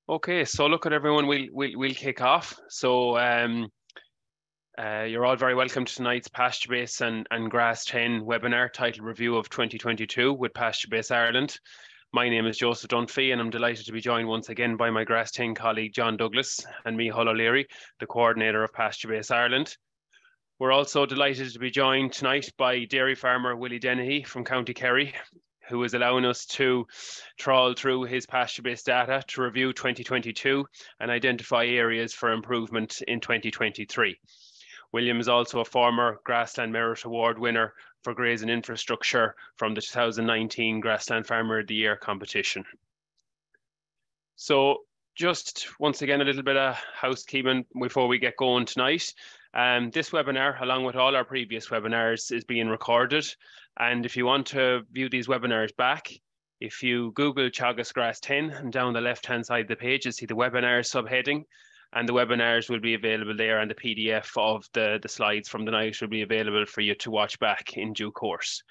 Okay, so look at everyone. We'll kick off. So you're all very welcome to tonight's PastureBase and Grass 10 webinar titled Review of 2022 with PastureBase Ireland. My name is Joseph Dunphy, and I'm delighted to be joined once again by my Grass 10 colleague John Douglas and Micheal O'Leary, the coordinator of PastureBase Ireland. We're also delighted to be joined tonight by dairy farmer Willie Dennehy from County Kerry, who is allowing us to trawl through his pasture-based data to review 2022 and identify areas for improvement in 2023. William is also a former Grassland Merit Award winner for grazing infrastructure from the 2019 Grassland Farmer of the Year competition. So just once again, a little bit of housekeeping before we get going tonight. This webinar, along with all our previous webinars, is being recorded. And if you want to view these webinars back, if you Google Teagasc Grass 10 and down the left-hand side of the page, you'll see the webinars subheading, and the webinars will be available there, and the PDF of the slides from the night will be available for you to watch back in due course.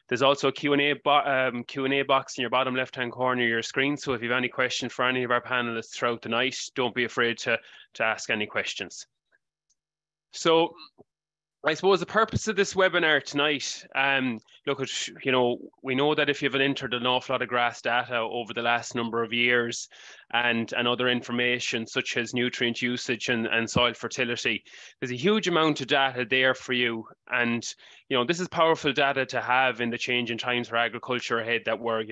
There's also a Q&A box in your bottom left-hand corner of your screen. So if you have any questions for any of our panelists throughout the night, don't be afraid to ask any questions. So I suppose the purpose of this webinar tonight, look at, we know that if you've entered an awful lot of grass data over the last number of years and other information such as nutrient usage and soil fertility, there's a huge amount of data there for you. And, this is powerful data to have in the changing times for agriculture ahead that we're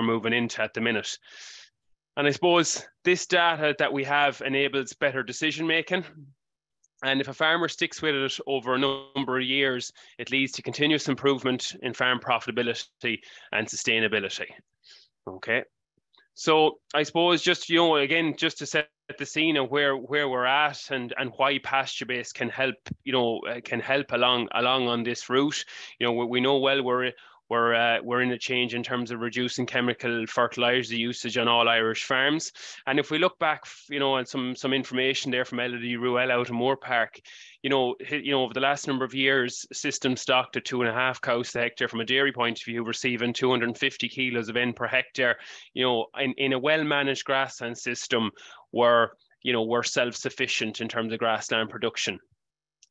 moving into at the minute. And I suppose this data that we have enables better decision making. And if a farmer sticks with it over a number of years, it leads to continuous improvement in farm profitability and sustainability. Okay. So I suppose just, again, just to set the scene of where we're at and why PastureBase can help along on this route. We know well we're in a change in terms of reducing chemical fertilizer usage on all Irish farms. And if we look back, on some information there from Elodie Ruel out in Moore Park, over the last number of years, systems stocked at 2.5 cows per hectare from a dairy point of view, receiving 250 kilos of N per hectare, in a well-managed grassland system were self-sufficient in terms of grassland production.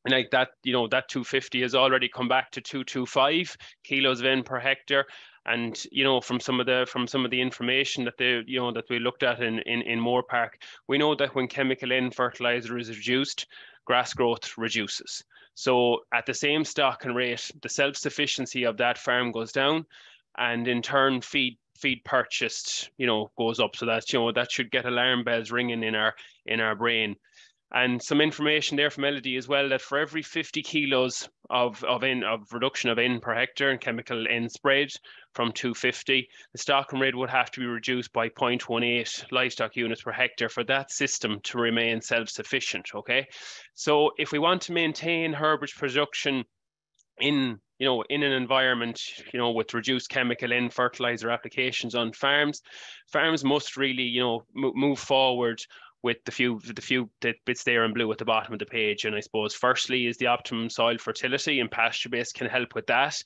And like that, that 250 has already come back to 225 kilos of N per hectare. And, from some of the information that that we looked at in Moore Park, we know that when chemical N fertilizer is reduced, grass growth reduces. So at the same stock and rate, the self-sufficiency of that farm goes down, and in turn feed purchased, goes up. So that, that should get alarm bells ringing in our brain. And some information there from Elodie as well, that for every 50 kilos of reduction of N per hectare and chemical N spread from 250, the stocking rate would have to be reduced by 0.18 livestock units per hectare for that system to remain self-sufficient. Okay, so if we want to maintain herbage production in an environment, with reduced chemical N fertilizer applications on farms must really, move forward with the few bits there in blue at the bottom of the page. And I suppose firstly is the optimum soil fertility, and PastureBase can help with that.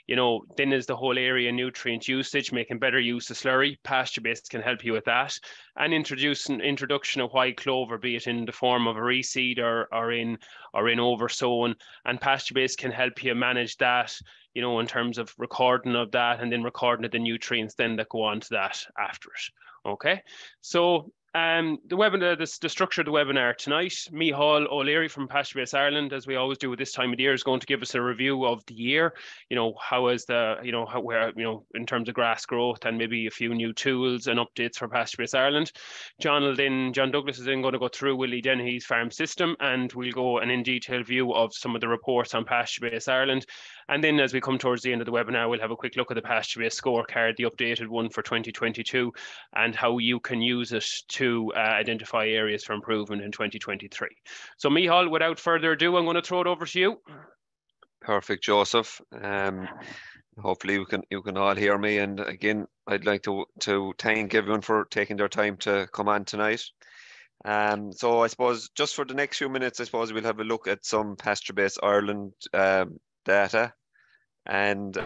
Then is the whole area nutrient usage, making better use of slurry. PastureBase can help you with that. And introduction of white clover, be it in the form of a reseed or in oversown. And PastureBase can help you manage that, in terms of recording of that, and then recording of the nutrients then that go on to that after it. Okay, so the webinar, the structure of the webinar tonight, Micheal O'Leary from PastureBase Ireland, as we always do at this time of the year, is going to give us a review of the year. How is in terms of grass growth, and maybe a few new tools and updates for PastureBase Ireland. John Douglas is then going to go through Willie Dennehy's farm system, and we'll go an in-detail view of some of the reports on PastureBase Ireland. And then as we come towards the end of the webinar, we'll have a quick look at the PastureBase scorecard, the updated one for 2022, and how you can use it to identify areas for improvement in 2023. So Micheal, without further ado, I'm going to throw it over to you. Perfect, Joseph. Hopefully you can all hear me. And again, I'd like to thank everyone for taking their time to come on tonight. So I suppose just for the next few minutes, I suppose we'll have a look at some PastureBase Ireland data, and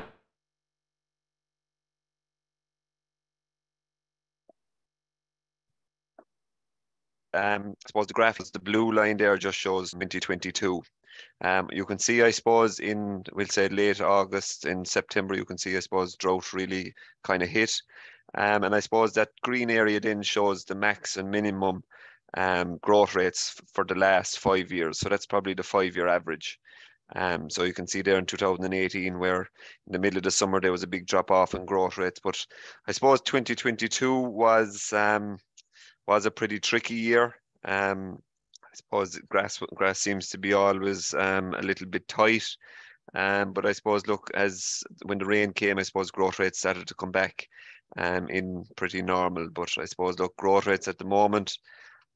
I suppose the graph is the blue line there just shows 2022. You can see, I suppose, we'll say late August, in September, you can see, I suppose, drought really kind of hit. And I suppose that green area then shows the max and minimum growth rates for the last 5 years. So that's probably the 5-year average. So you can see there in 2018, where in the middle of the summer there was a big drop off in growth rates. But I suppose 2022 was a pretty tricky year. I suppose grass seems to be always a little bit tight. But I suppose, look, as when the rain came, I suppose growth rates started to come back in pretty normal. But I suppose, look, growth rates at the moment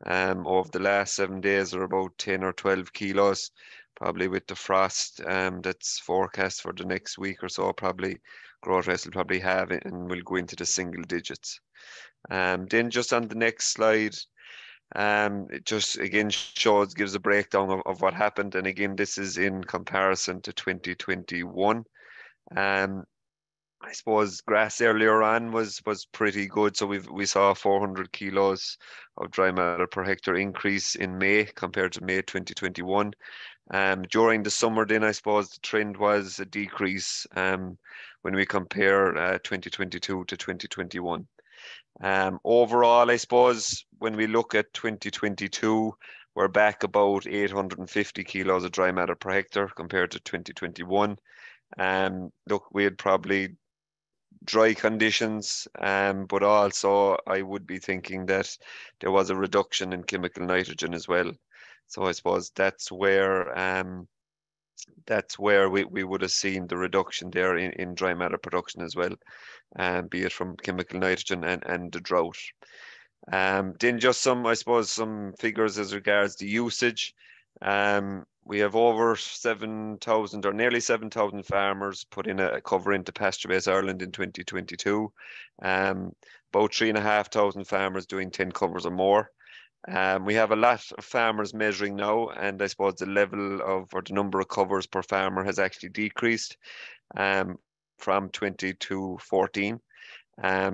over the last 7 days are about 10 or 12 kilos. Probably with the frost that's forecast for the next week or so, probably growth rates will probably have it and will go into the single digits. Then just on the next slide, it just again gives a breakdown of what happened. And again, this is in comparison to 2021. I suppose grass earlier on was pretty good. So we saw 400 kilos of dry matter per hectare increase in May compared to May 2021. During the summer then, I suppose the trend was a decrease when we compare 2022 to 2021. Overall, I suppose when we look at 2022, we're back about 850 kilos of dry matter per hectare compared to 2021. Look, we had probably dry conditions, but also I would be thinking that there was a reduction in chemical nitrogen as well. So I suppose that's where we would have seen the reduction there in dry matter production as well, be it from chemical nitrogen and the drought. Then just some figures as regards the usage. We have over 7,000 or nearly 7,000 farmers put in a cover into PastureBase Ireland in 2022. About 3,500 farmers doing 10 covers or more. We have a lot of farmers measuring now, and I suppose the level or the number of covers per farmer has actually decreased from 20 to 14.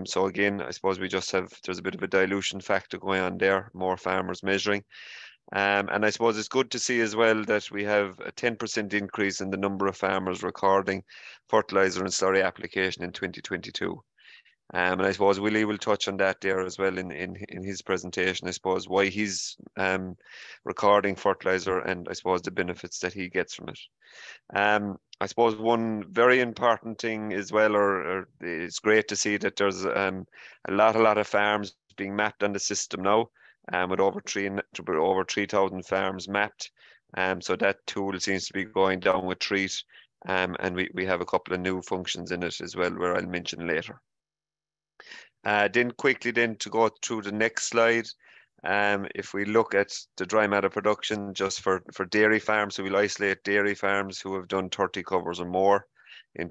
So again, I suppose there's a bit of a dilution factor going on there, more farmers measuring. And I suppose it's good to see as well that we have a 10% increase in the number of farmers recording fertilizer and slurry application in 2022. And I suppose Willie will touch on that there as well in his presentation, I suppose, why he's recording fertilizer and I suppose the benefits that he gets from it. I suppose one very important thing as well, or it's great to see that there's a lot of farms being mapped on the system now, with over 3,000 farms mapped. So that tool seems to be going down with treat, and we have a couple of new functions in it as well, where I'll mention later. Then quickly to go through the next slide, if we look at the dry matter production just for dairy farms, so we'll isolate dairy farms who have done 30 covers or more in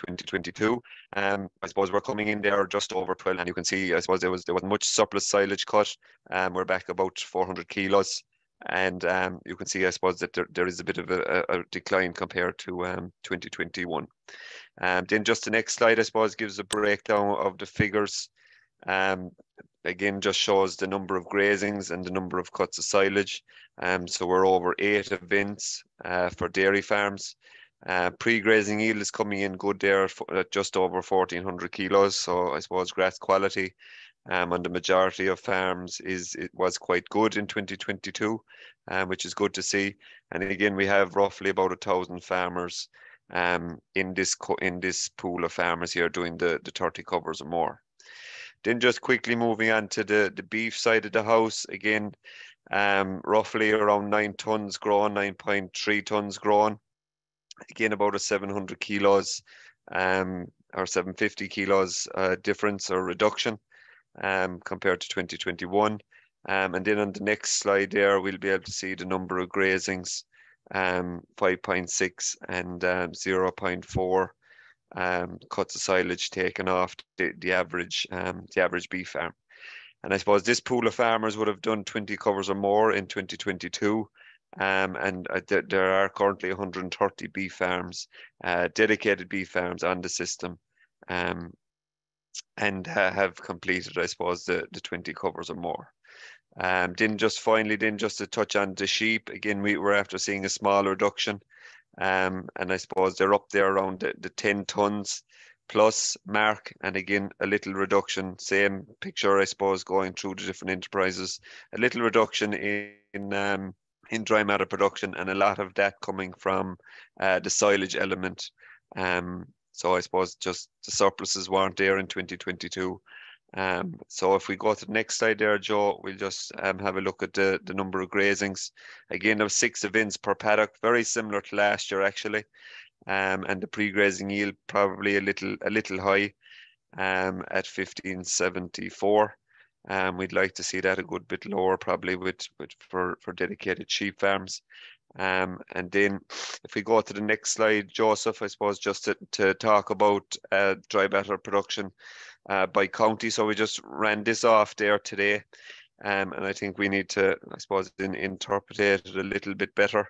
2022. I suppose we're coming in there just over 12, and you can see, I suppose there wasn't much surplus silage cut. We're back about 400 kilos. And you can see, I suppose, that there is a bit of a decline compared to 2021. Then just the next slide, I suppose, gives a breakdown of the figures. Again, just shows the number of grazings and the number of cuts of silage. So we're over 8 events for dairy farms. Pre-grazing yield is coming in good there at just over 1,400 kilos. So I suppose grass quality on the majority of farms it was quite good in 2022, which is good to see. And again, we have roughly about 1,000 farmers in this pool of farmers here doing the 30 covers or more. Then just quickly moving on to the beef side of the house, again, roughly around 9 tons grown, 9.3 tons grown. Again, about a 700 kilos or 750 kilos difference or reduction compared to 2021. And then on the next slide there, we'll be able to see the number of grazings, 5.6 and 0.4 cuts of silage taken off the average beef farm. And I suppose this pool of farmers would have done 20 covers or more in 2022. and there are currently 130 beef farms, dedicated beef farms on the system, and have completed, I suppose, the 20 covers or more. Then just to touch on the sheep, again, we were after seeing a small reduction, and I suppose they're up there around the 10 tons plus mark, and again, a little reduction, same picture, I suppose, going through the different enterprises, a little reduction in dry matter production, and a lot of that coming from the silage element. So I suppose just the surpluses weren't there in 2022. So if we go to the next slide there, Joe, we'll just have a look at the number of grazings. Again, there was 6 events per paddock, very similar to last year actually. And the pre-grazing yield probably a little high, at 1574. We'd like to see that a good bit lower, probably for dedicated sheep farms. And then if we go to the next slide, Joseph, I suppose just to talk about dry matter production by county. So we just ran this off there today, and I think we need to, I suppose, interpret it a little bit better.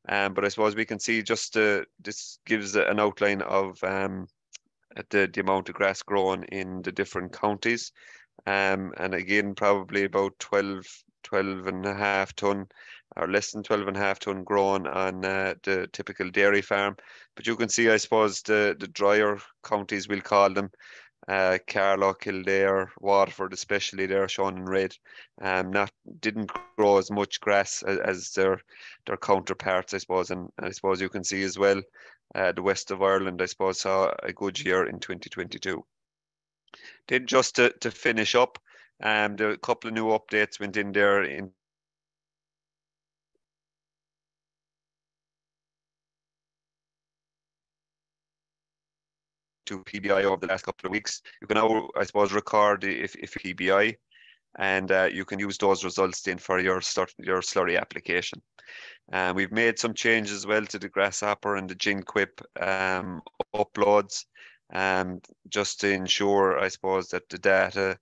But I suppose we can see just this gives an outline of the amount of grass grown in the different counties. And again, probably about 12 and a half ton or less than 12 and a half ton grown on the typical dairy farm. But you can see, I suppose, the drier counties, we'll call them, Carlow, Kildare, Waterford, especially there shown in red, didn't grow as much grass as their counterparts, I suppose. And I suppose you can see as well, the west of Ireland, I suppose, saw a good year in 2022. Then just to finish up, there a couple of new updates went in there in to PBI over the last couple of weeks. You can now, I suppose, record if PBI, and you can use those results then for your slurry application. We've made some changes as well to the grasshopper and the GenQuip uploads, just to ensure, I suppose, that the data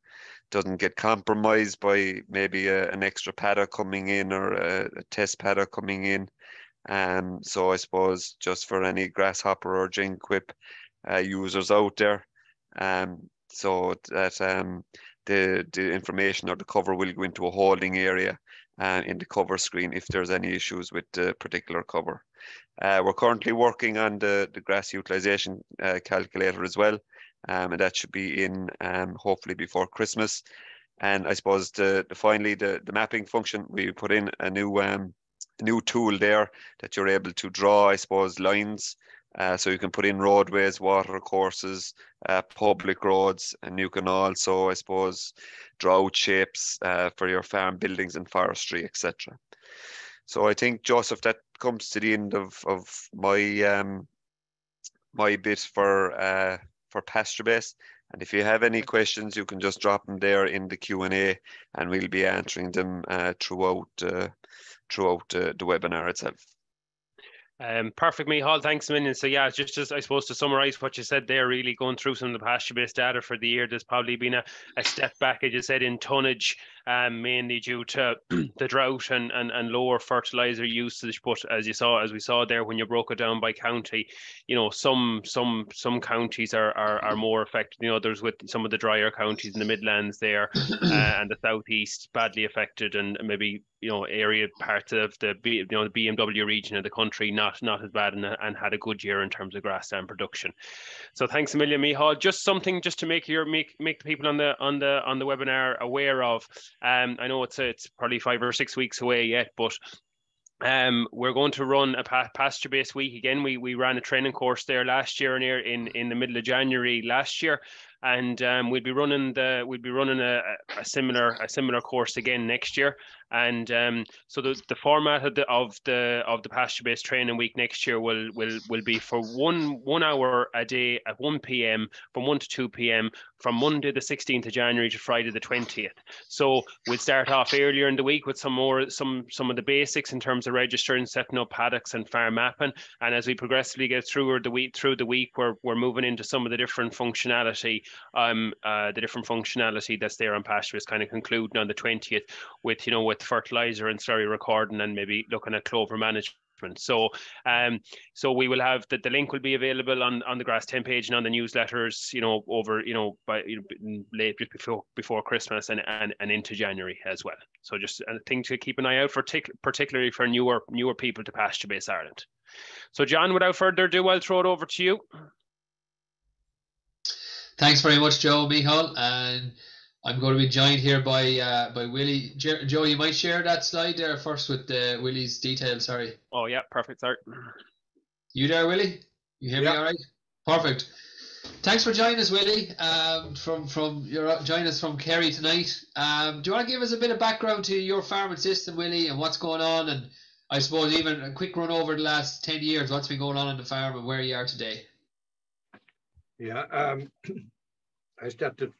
doesn't get compromised by maybe an extra paddock coming in or a test paddock coming in. So I suppose just for any grasshopper or GenQuip users out there, so that the information or the cover will go into a holding area in the cover screen if there's any issues with the particular cover. We're currently working on the grass utilization calculator as well, and that should be in hopefully before Christmas. And I suppose finally the mapping function, we put in a new tool there that you're able to draw, I suppose, lines. So you can put in roadways, water courses, public roads, and you can also, I suppose, draw out shapes for your farm buildings and forestry, etc. So I think, Joseph, that comes to the end of my my bit for PastureBase. And if you have any questions, you can just drop them there in the Q&A, and we'll be answering them throughout the webinar itself. Perfect, Micheal. Thanks a million. So yeah, just I suppose to summarize what you said there, really going through some of the pasture-based data for the year, there's probably been a step back, as you said, in tonnage, mainly due to the drought and lower fertilizer usage. But as we saw there, when you broke it down by county, you know, some counties are more affected than others, with some of the drier counties in the Midlands there and the southeast badly affected, and maybe, you know, parts of the BMW region of the country not as bad, and had a good year in terms of grassland production. So thanks a million, Micheal. Just something just to make the people on the webinar aware of. I know it's probably 5 or 6 weeks away yet, but we're going to run a pasture-based week again. We ran a training course there last year, in the middle of January last year, and we'll be running a similar course again next year. And so the format of the pasture-based training week next year will be for one hour a day at 1 p.m. from 1 to 2 p.m. from Monday the 16th of January to Friday the 20th. So we'll start off earlier in the week with some of the basics in terms of registering, setting up paddocks and farm mapping. And as we progressively get through the week, we're moving into some of the different functionality the different functionality that's there on PastureBase, kind of concluding on the 20th with, with fertilizer and slurry recording and maybe looking at clover management. So we will have the link will be available on the Grass 10 page and on the newsletters, over, by late before Christmas and into January as well. So just a thing to keep an eye out for, particularly for newer people to PastureBase Ireland. So John, without further ado, I'll throw it over to you. Thanks very much, Joe, Micheal, and I'm going to be joined here by Willie. Joe, you might share that slide there first with Willie's details. Sorry. Oh yeah, perfect. Sorry. You there, Willie? You hear me all right? Perfect. Thanks for joining us, Willie. You're joining us from Kerry tonight. Do you want to give us a bit of background to your farming system, Willie, and what's going on, and I suppose even a quick run over the last 10 years, what's been going on the farm and where you are today? Yeah, I started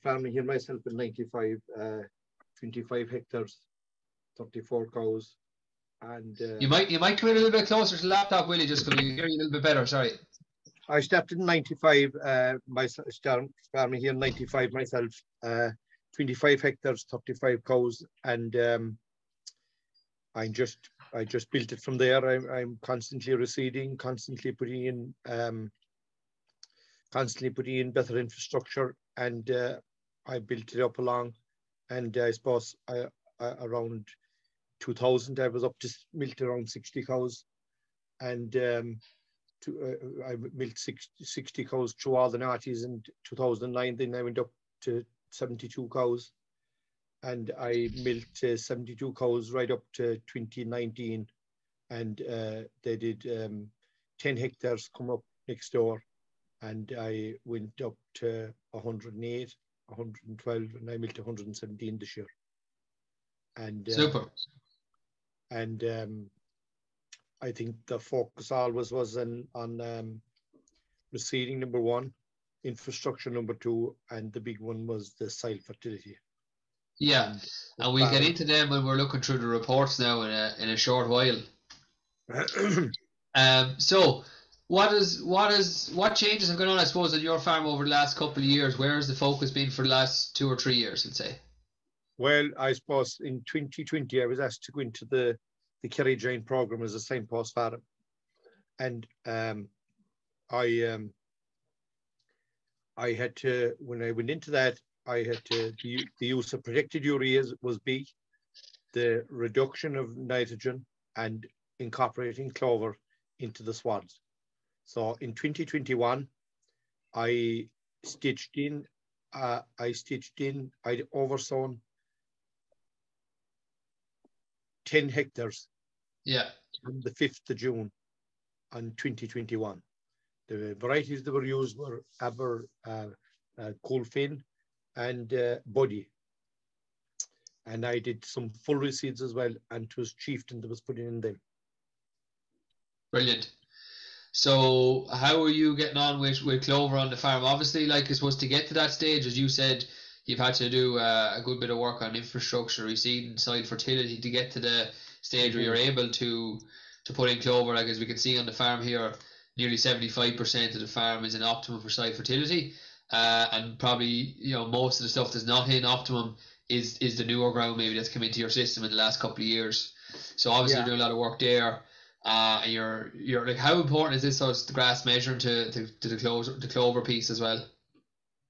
farming here myself in '95, 25 hectares, 34 cows, and you might come in a little bit closer to the laptop, Willie, just because we hear you a little bit better. Sorry. I started in '95. Started farming here in '95 myself, 25 hectares, 35 cows, and I just built it from there. I'm constantly reseeding, constantly putting in better infrastructure, and I built it up along. And I suppose around 2000, I was up to milked around 60 cows, and I milked 60 cows through all the noughties in 2009. Then I went up to 72 cows, and I milked 72 cows right up to 2019, and they did 10 hectares come up next door, and I went up to 108, 112, and I milked 117 this year. And super. And I think the focus always was on reseeding, number one, infrastructure, number two, and the big one was the soil fertility. Yeah, and we'll get into them when we're looking through the reports now in a short while. So what changes have gone on, I suppose, on your farm over the last couple of years? Where has the focus been for the last 2 or 3 years, let's say? Well, I suppose in 2020 I was asked to go into the Kerry Giant program as a signpost farm, and I had to, when I went into that, I had to, the use of protected urea was big, the reduction of nitrogen, and incorporating clover into the swaths. So in 2021, I'd oversown 10 hectares. Yeah. On the 5th of June on 2021. The varieties that were used were Coolfin and Buddy. And I did some full reseeds as well, and it was Chieftain that was putting in them. Brilliant. So how are you getting on with clover on the farm? Obviously, like, I suppose to get to that stage, as you said, you've had to do a good bit of work on infrastructure, reseeding, soil fertility to get to the stage where you're able to put in clover. Like, as we can see on the farm here, nearly 75% of the farm is in optimum for soil fertility, and probably, most of the stuff that's not in optimum is the newer ground maybe that's come into your system in the last couple of years. So obviously you're doing a lot of work there. And you're like, how important is this, so it's the grass measuring to the clover piece as well?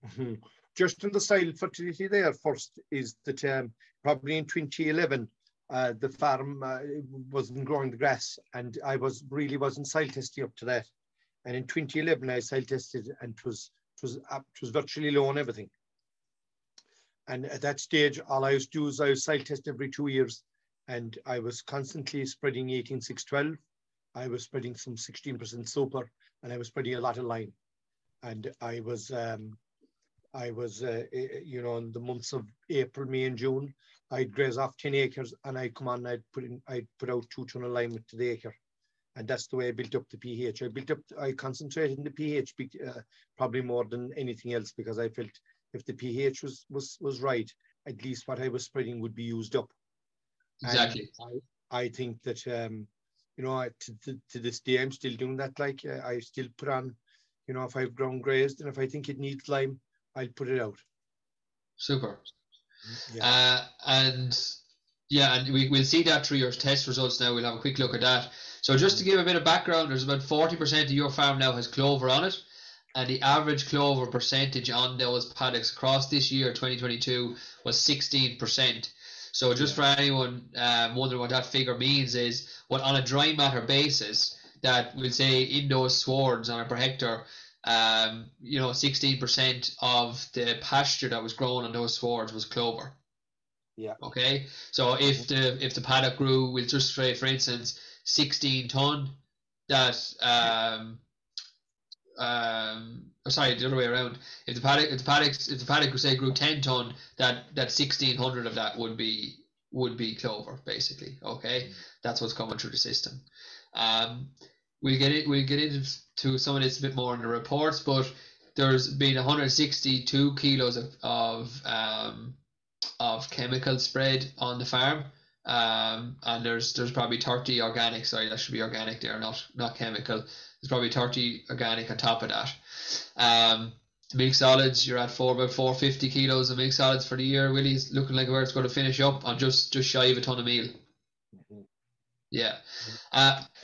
Mm-hmm. Just in the soil fertility there first is that probably in 2011 the farm wasn't growing the grass, and I wasn't soil testing up to that. And in 2011 I soil tested, and it was virtually low on everything. And at that stage, all I used to do is I was soil test every 2 years, and I was constantly spreading 18612. I was spreading some 16% super, and I was spreading a lot of lime. And I was in the months of April, May, and June, I'd graze off 10 acres, and I'd come on, I'd put out 2 ton of lime to the acre. And that's the way I built up the pH. I concentrated in the pH probably more than anything else, because I felt if the pH was right, at least what I was spreading would be used up. Exactly. And I think that, to this day, I'm still doing that. Like, I still put on, if I've ground grazed, and if I think it needs lime, I'll put it out. Super. Yeah. And we'll see that through your test results now. We'll have a quick look at that. So just to give a bit of background, there's about 40% of your farm now has clover on it, and the average clover percentage on those paddocks across this year, 2022, was 16%. So just for anyone wondering what that figure means is, what on a dry matter basis, that we'll say in those swards on a per hectare, 16% of the pasture that was grown on those swards was clover. Yeah. Okay. So if the paddock grew, we'll just say, for instance, 16 ton, that sorry, the other way around. If the paddock say grew 10 ton, that 1600 of that would be clover, basically. Okay, that's what's coming through the system. We'll get into some of this a bit more in the reports, but there's been 162 kilos of chemical spread on the farm, and there's probably 30 organic. Sorry, that should be organic there, not chemical. There's probably 30 organic on top of that. Milk solids, you're at about 450 kilos of milk solids for the year. Willie's looking like where it's going to finish up on just shy of a ton of meal. Yeah.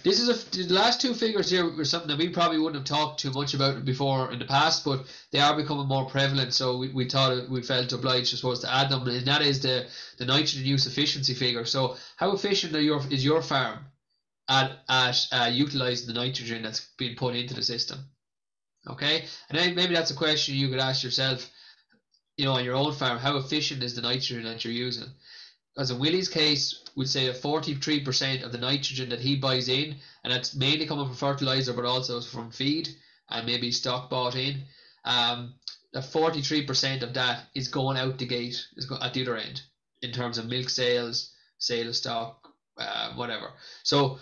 This is the last two figures here were something that we probably wouldn't have talked too much about before in the past, but they are becoming more prevalent, so we felt obliged, I suppose, to add them, and that is the nitrogen use efficiency figure. So how efficient is your farm at utilizing the nitrogen that's been put into the system? Okay, and then maybe that's a question you could ask yourself, on your own farm. How efficient is the nitrogen that you're using? Because in Willie's case, we'd say that 43% of the nitrogen that he buys in, and that's mainly coming from fertilizer, but also from feed and maybe stock bought in, that 43% of that is going out the gate, at the other end, in terms of milk sales, sale of stock, whatever. So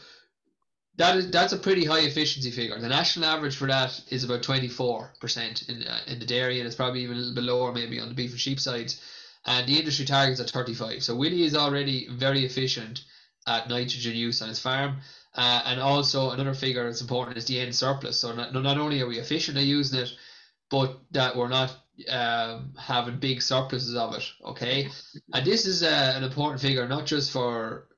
that's a pretty high efficiency figure. The national average for that is about 24% in the dairy, and it's probably even a little bit lower maybe on the beef and sheep sides. And the industry targets at 35. So Willie is already very efficient at nitrogen use on his farm. And also another figure that's important is the end surplus. So not only are we efficient at using it, but that we're not having big surpluses of it. Okay, and this is an important figure, not just for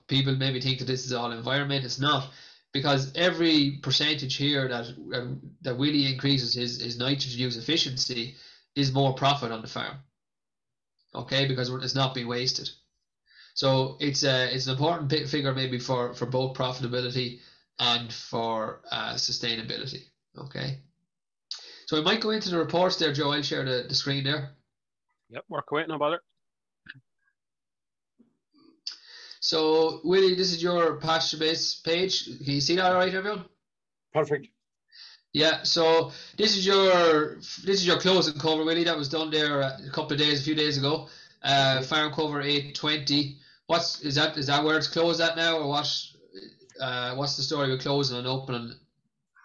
people maybe think that this is all environment. It's not, because every percentage here that Willie increases his nitrogen use efficiency is more profit on the farm. Okay, because it's not being wasted. So it's an important figure maybe for both profitability and for sustainability. Okay, so we might go into the reports there, Joe. I'll share the screen there. Yep, work away, no bother. So Willie, this is your PastureBase page. Can you see that all right, everyone? Perfect. Yeah, so this is your closing cover, Willie. That was done there a few days ago. Farm cover 820. Is that where it's closed at now, or what's the story with closing and opening?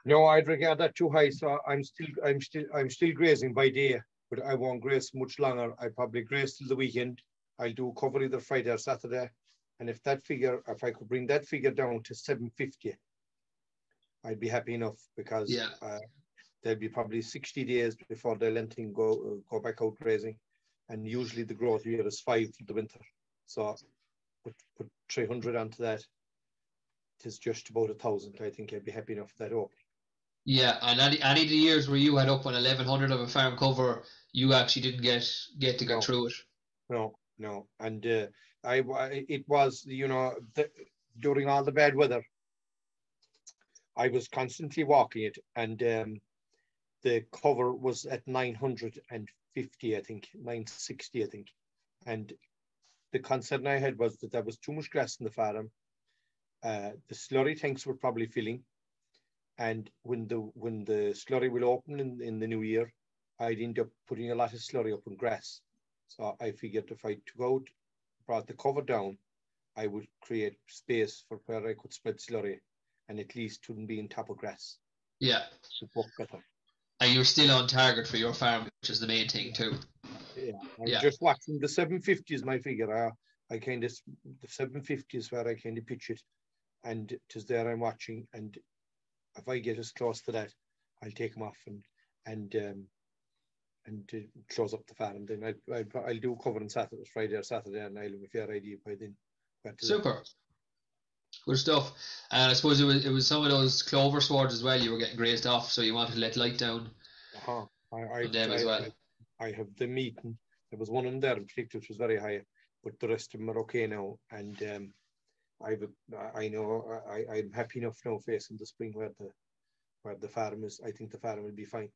No, I'd regard that too high. So I'm still grazing by day, but I won't graze much longer. I probably graze till the weekend. I'll do cover either Friday or Saturday, and if I could bring that figure down to 750. I'd be happy enough, because there'll be probably 60 days before they'll let things go back out grazing, and usually the growth year is 5 for the winter. So put 300 onto that. It is just about 1,000. I think I'd be happy enough for that opening. Yeah, and any of the years where you had up on 1,100 of a farm cover, you actually didn't get to go through it. No, and it was during all the bad weather, I was constantly walking it, and the cover was at 950, I think, 960, I think. And the concern I had was that there was too much grass in the farm. The slurry tanks were probably filling, and when the slurry will open in the new year, I'd end up putting a lot of slurry up on grass. So I figured if I took out, brought the cover down, I would create space for where I could spread slurry, and at least wouldn't be in top of grass. Yeah. To work better. And you're still on target for your farm, which is the main thing too. Yeah. I'm just watching the 750 is my figure. The 750 is where I kind of pitch it, and it is there I'm watching. And if I get as close to that, I'll take them off and to close up the farm. Then I'll do cover on Saturday, Friday or Saturday, and I'll have a fair idea by then. Super. Good stuff. And I suppose it was some of those clover swords as well you were getting grazed off, so you wanted to let light down on them as well. I have the meeting. There was one in there in particular which was very high, but the rest of them are okay now. And I'm happy enough now facing the spring where the farm is. I think the farm will be fine.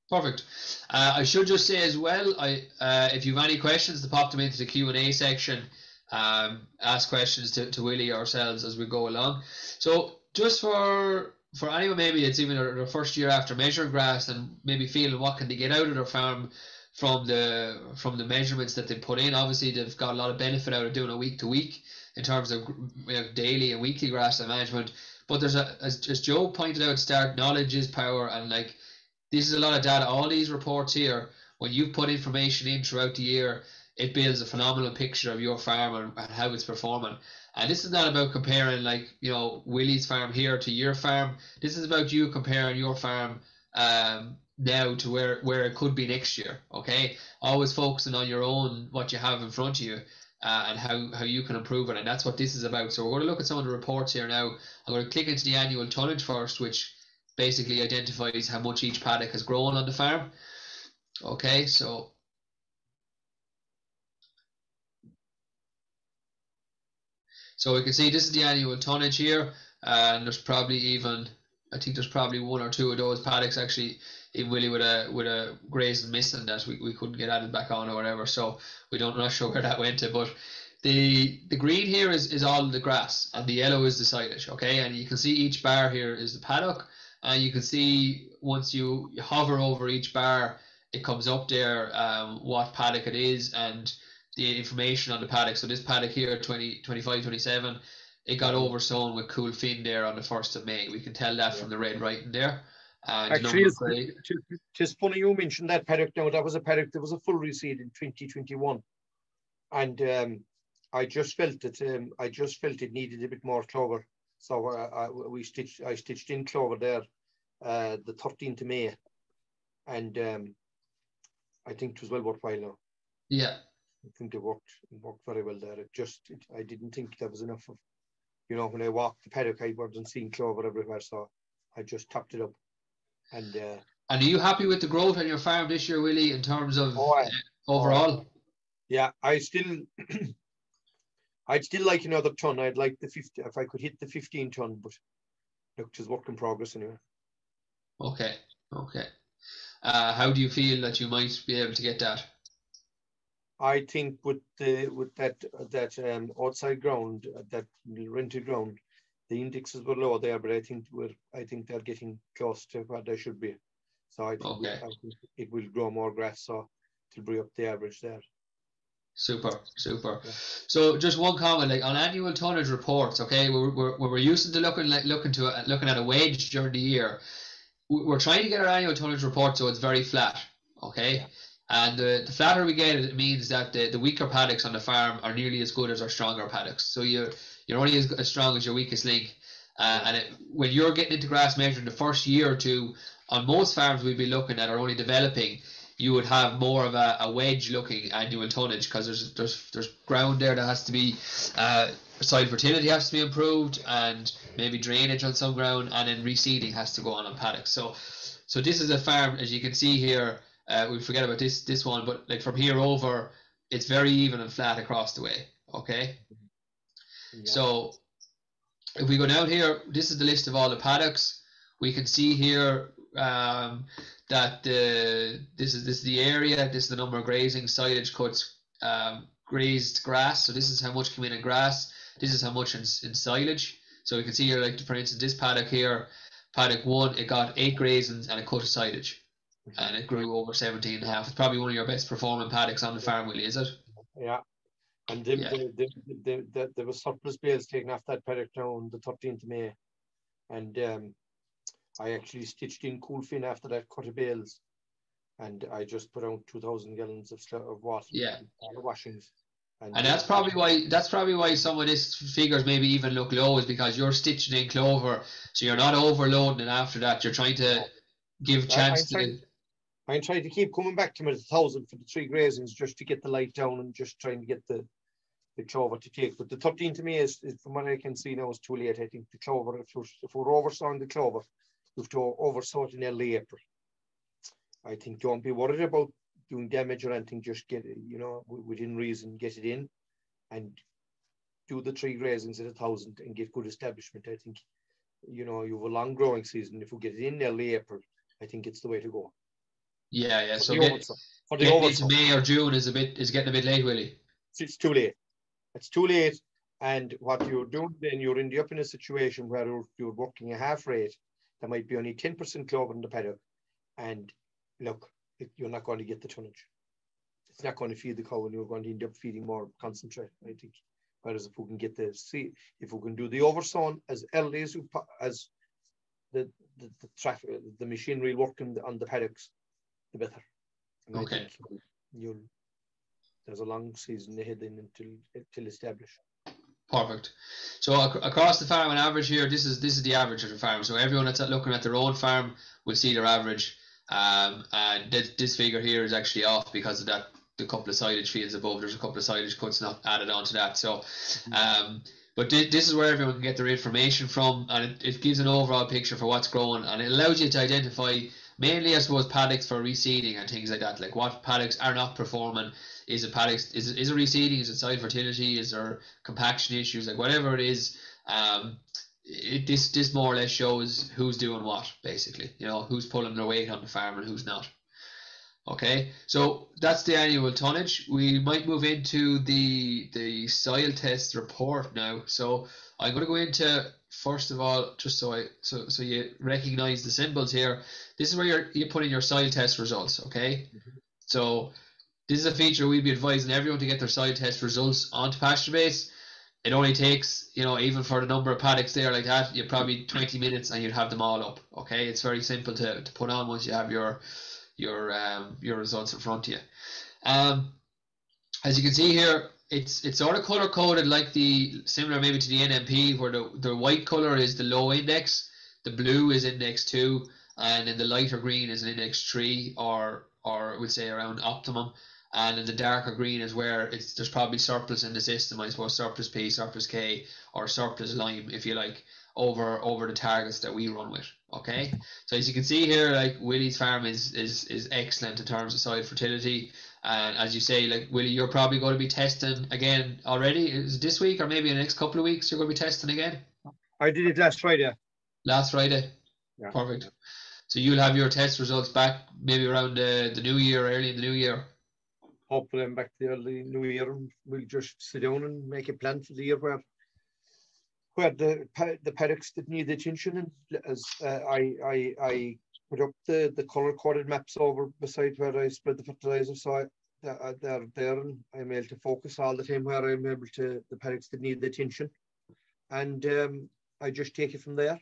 Perfect. I should just say as well, if you have any questions, to pop them into the Q&A section. Ask questions to Willie ourselves as we go along. So just for anyone maybe it's even their first year after measuring grass and maybe feeling what can they get out of their farm from the measurements that they put in. Obviously they've got a lot of benefit out of doing a week to week in terms of daily and weekly grassland management. But there's as Joe pointed out at the start, knowledge is power, and like this is a lot of data. All these reports here, when you put information in throughout the year, it builds a phenomenal picture of your farm and how it's performing. And this is not about comparing Willie's farm here to your farm. This is about you comparing your farm now to where it could be next year. Okay, always focusing on your own, what you have in front of you, and how you can improve it. And that's what this is about. So we're going to look at some of the reports here now. I'm going to click into the annual tonnage first, which basically identifies how much each paddock has grown on the farm. Okay, so we can see this is the annual tonnage here, and there's probably I think there's probably one or two of those paddocks actually in Willie with a grazing missing that we couldn't get added back on or whatever, so we're not sure where that went to. But the green here is all the grass, and the yellow is the silage. Okay, and you can see each bar here is the paddock, and you can see once you hover over each bar, it comes up there what paddock it is and the information on the paddock. So this paddock here, 25-27, it got oversown with cool fin there on the 1st of May. We can tell that from the red writing there. Actually, it's funny you mentioned that paddock now. That was a paddock that was a full reseed in 2021. And I just felt it needed a bit more clover. So I stitched in clover there the 13th of May. And I think it was well worthwhile now. Yeah. I think it worked very well there. I didn't think there was enough of, when I walked the paddock, I wasn't seeing clover everywhere, so I just topped it up. And are you happy with the growth on your farm this year, Willie, in terms of overall? Yeah, I'd still like another ton. I'd like the 50 if I could hit the 15 ton, but look, it's work in progress anyway. Okay. How do you feel that you might be able to get that? I think with that outside ground, that rented ground, the indexes were low there, but I think they're getting close to what they should be. So I think it will grow more grass, so to bring up the average there. Super. Yeah. So just one comment, like on annual tonnage reports, okay, we're used to looking at a wedge during the year. We're trying to get our annual tonnage report so it's very flat, okay. Yeah. And the flatter we get, it means that the weaker paddocks on the farm are nearly as good as our stronger paddocks. So you're only as strong as your weakest link. When you're getting into grass measuring the first year or two, on most farms we'd be looking at are only developing, you would have more of a wedge looking annual tonnage, because there's ground there that has to be soil fertility has to be improved, and maybe drainage on some ground, and then reseeding has to go on paddocks. So this is a farm, as you can see here. We forget about this one, but like from here over, it's very even and flat across the way. Okay. Yeah. So if we go down here, this is the list of all the paddocks. We can see here that this is the area. This is the number of grazing, silage cuts, grazed grass. So this is how much came in grass. This is how much in silage. So we can see here, like for instance, this paddock here, paddock 1, it got 8 grazings and a cut of silage. And it grew over 17.5. It's probably one of your best performing paddocks on the farm, Willie, is it? Yeah. And there was surplus bales taken off that paddock now on the 13th of May. And I actually stitched in cool fin after that cut of bales. And I just put out 2,000 gallons of water. Yeah. Washings. And that's probably why some of these figures maybe even look low, is because you're stitching in clover, so you're not overloading it after that. You're trying to give chance to I'm trying to keep coming back to him at 1,000 for the 3 grazings just to get the light down and just trying to get the clover to take. But the 13 to me is from what I can see now, is too late. I think the clover, if we're oversawing the clover, we have to oversaw it in early April. I think don't be worried about doing damage or anything. Just get it, within reason, get it in and do the 3 grazings at 1,000 and get good establishment. I think, you have a long growing season. If we get it in early April, I think it's the way to go. Yeah. For So getting into May or June is getting a bit late, Willie. It's too late. It's too late. And what you're doing then, you're ending up in a situation where you're working a half rate. There might be only 10% clover in the paddock. And look, you're not going to get the tonnage. It's not going to feed the cow, and you're going to end up feeding more concentrate, I think. Whereas if we can get if we can do the oversawn as early as the traffic, the machinery working on the paddocks, the better. And okay. I think there's a long season ahead then until established. Perfect. So across the farm on average here, this is the average of the farm. So everyone that's looking at their own farm will see their average. And this figure here is actually off because of that. The couple of silage fields above, there's a couple of silage cuts not added onto that. So, but this is where everyone can get their information from, and it gives an overall picture for what's growing, and it allows you to identify mainly, I suppose, paddocks for reseeding and things like that. Like what paddocks are not performing. Is it paddocks? Is it reseeding? Is it soil fertility? Is there compaction issues? Like whatever it is, this more or less shows who's doing what, basically. Who's pulling their weight on the farm and who's not. Okay, so that's the annual tonnage. We might move into the soil test report now. So I'm going to go into, first of all, just so you recognize the symbols here. This is where you put in your soil test results. Okay, so this is a feature we'll be advising everyone to get their soil test results onto PastureBase. It only takes, even for the number of paddocks there like that, you probably 20 minutes and you'd have them all up. Okay, it's very simple to put on once you have your results in front of you. As you can see here, it's sort of color coded like similar maybe to the NMP, where the white color is the low index, the blue is index 2, and then the lighter green is index 3, or we'd say around optimum, and then the darker green is where there's probably surplus in the system, I suppose, surplus P, surplus K, or surplus lime, if you like, over the targets that we run with. Okay, so as you can see here, like Willie's farm is excellent in terms of soil fertility, and as you say, like Willie, you're probably going to be testing again already. Is it this week or maybe in the next couple of weeks you're going to be testing again? I did it last Friday. Last Friday? Yeah. Perfect. So you'll have your test results back maybe around the new year, early in the new year. Hopefully I'm back to the early new year, and we'll just sit down and make a plan for the year where the paddocks that need attention, and as I put up the color coded maps over beside where I spread the fertilizer, so they're there, and I'm able to focus all the time where I'm able to the paddocks that need attention, and I just take it from there.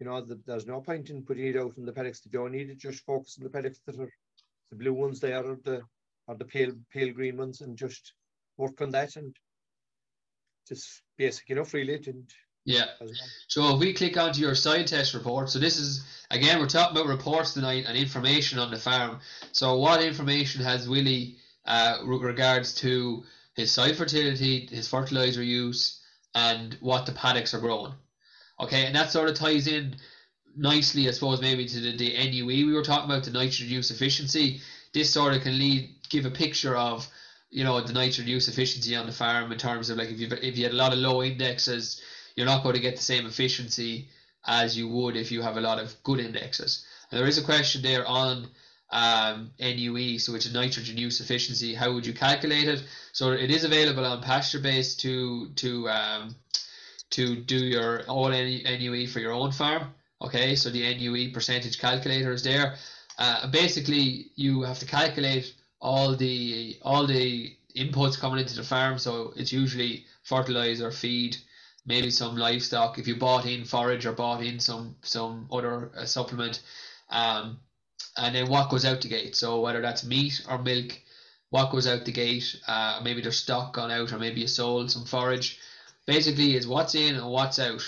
There's no point in putting it out in the paddocks that don't need it. Just focus on the paddocks that are the blue ones there, or the pale green ones, and just work on that, and just basic enough really. Yeah. So if we click onto your soil test report, so this is, again, we're talking about reports tonight and information on the farm. So what information has Willie regards to his soil fertility, his fertilizer use, and what the paddocks are growing? Okay, and that sort of ties in nicely, I suppose, maybe to the NUE we were talking about, the nitrogen use efficiency. This sort of can give a picture of the nitrogen use efficiency on the farm, in terms of like if you had a lot of low indexes, you're not going to get the same efficiency as you would if you have a lot of good indexes. And there is a question there on NUE, so which is nitrogen use efficiency. How would you calculate it? So it is available on PastureBase to do your own NUE for your own farm. Okay, so the NUE percentage calculator is there. Basically, you have to calculate all the inputs coming into the farm. So it's usually fertilizer, feed, maybe some livestock, if you bought in forage or bought in some other supplement, and then what goes out the gate. So whether that's meat or milk, what goes out the gate, maybe there's stock gone out, or maybe you sold some forage. Basically, is what's in and what's out.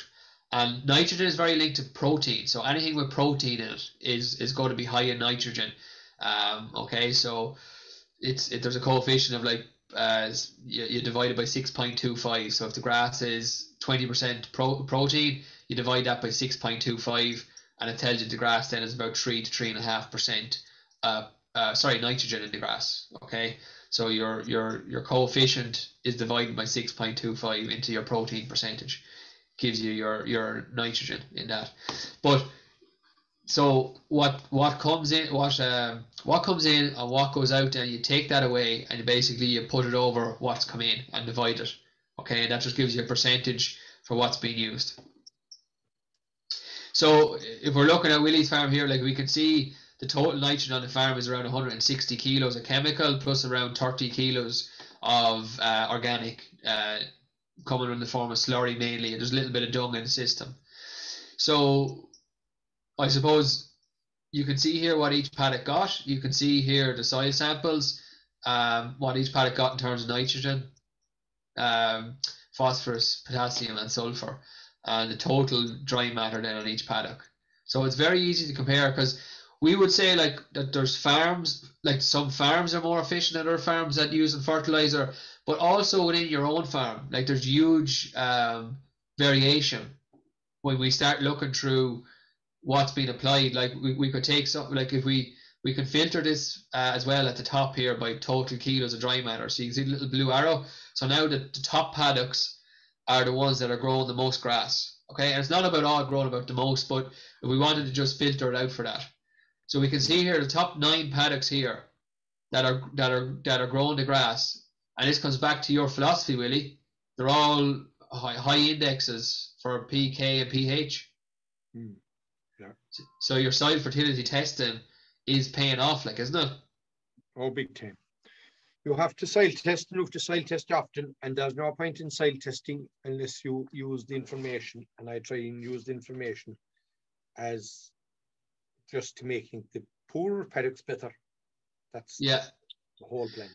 And nitrogen is very linked to protein, so anything with protein in it is going to be high in nitrogen. Okay, so there's a coefficient of like you divide it by 6.25. So if the grass is 20% protein, you divide that by 6.25, and it tells you the grass then is about 3 to 3.5% nitrogen in the grass. Okay, so your coefficient is divided by 6.25 into your protein percentage, gives you your nitrogen in that. But so what comes in and what goes out, and you take that away, and basically you put it over what's come in and divide it. Okay, and that just gives you a percentage for what's being used. So if we're looking at Willie's farm here, like we can see the total nitrogen on the farm is around 160 kilos of chemical plus around 30 kilos of organic, coming in the form of slurry mainly, and there's a little bit of dung in the system. So I suppose you can see here what each paddock got. You can see here the soil samples, what each paddock got in terms of nitrogen, phosphorus, potassium and sulfur, and the total dry matter then on each paddock. So it's very easy to compare, because we would say like that there's farms, like some farms are more efficient than other farms at using fertilizer, but also within your own farm, like there's huge variation when we start looking through what's being applied. Like we could take something like, if we can filter this as well at the top here by total kilos of dry matter. So you can see the little blue arrow. So now the top paddocks are the ones that are growing the most grass. Okay, and it's not about all growing about the most, but if we wanted to just filter it out for that. So we can see here the top 9 paddocks here that are growing the grass, and this comes back to your philosophy, Willie. They're all high indexes for PK and pH. Yeah. So your soil fertility testing is paying off, like, isn't it? Oh, big time. You have to soil test, and you have to soil test often, and there's no point in soil testing unless you use the information, and I try and use the information as just to making the poorer paddocks better. That's the whole plan.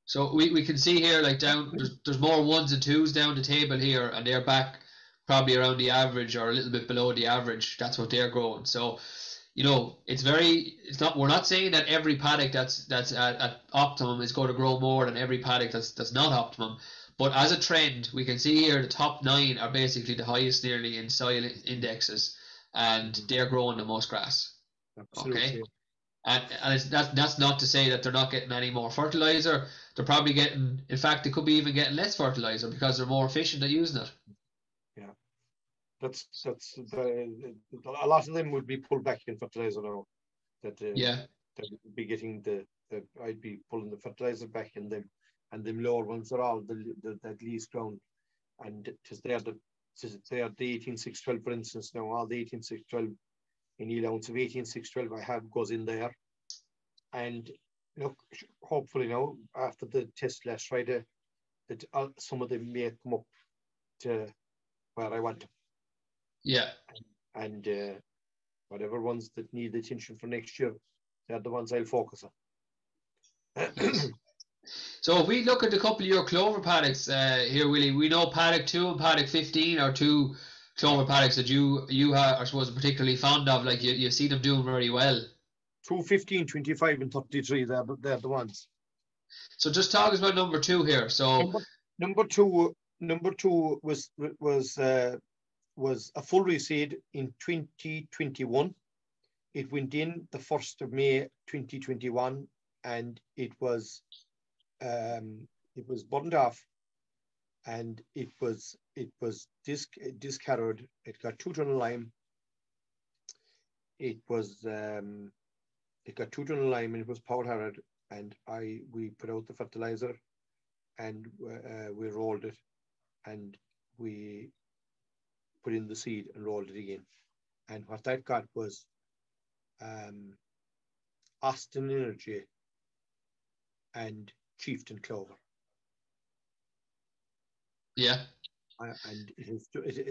So we can see here, like down, there's more 1s and 2s down the table here, and they're back probably around the average or a little bit below the average. That's what they're growing. So, you know, we're not saying that every paddock that's at optimum is going to grow more than every paddock that's not optimum. But as a trend, we can see here the top 9 are basically the highest nearly in soil indexes, and they're growing the most grass. Absolutely. Okay. And that's not to say that they're not getting any more fertilizer. They're probably getting, in fact, they could be even getting less fertilizer because they're more efficient at using it. Yeah, that's a lot of them would be pulled back in fertilizer now. That would be getting I'd be pulling the fertilizer back in them, and them lower ones are all the least ground, and they're the 18612, for instance. Now all the 18612. Any ounce of 18612 I have goes in there, and look, hopefully now after the test last Friday, that some of them may come up to where I want them. Yeah. And whatever ones that need attention for next year, they're the ones I'll focus on. So if we look at a couple of your clover paddocks here, Willie, we know paddock 2 and paddock 15 are 2 clover paddocks that you are, I suppose, particularly fond of. Like you see them doing very well. 15, 25 and 33, they're the ones. So just talk us about number 2 here. So number two was a full reseed in 2021. It went in the 1st of May 2021, and it was burned off, and it was discarrowed. It got 2 ton of lime. It got 2 ton of lime, and it was power harrowed, and we put out the fertilizer, and we rolled it, and we put in the seed and rolled it again. And what that got was Austin Energy and Chieftain Clover. Yeah. And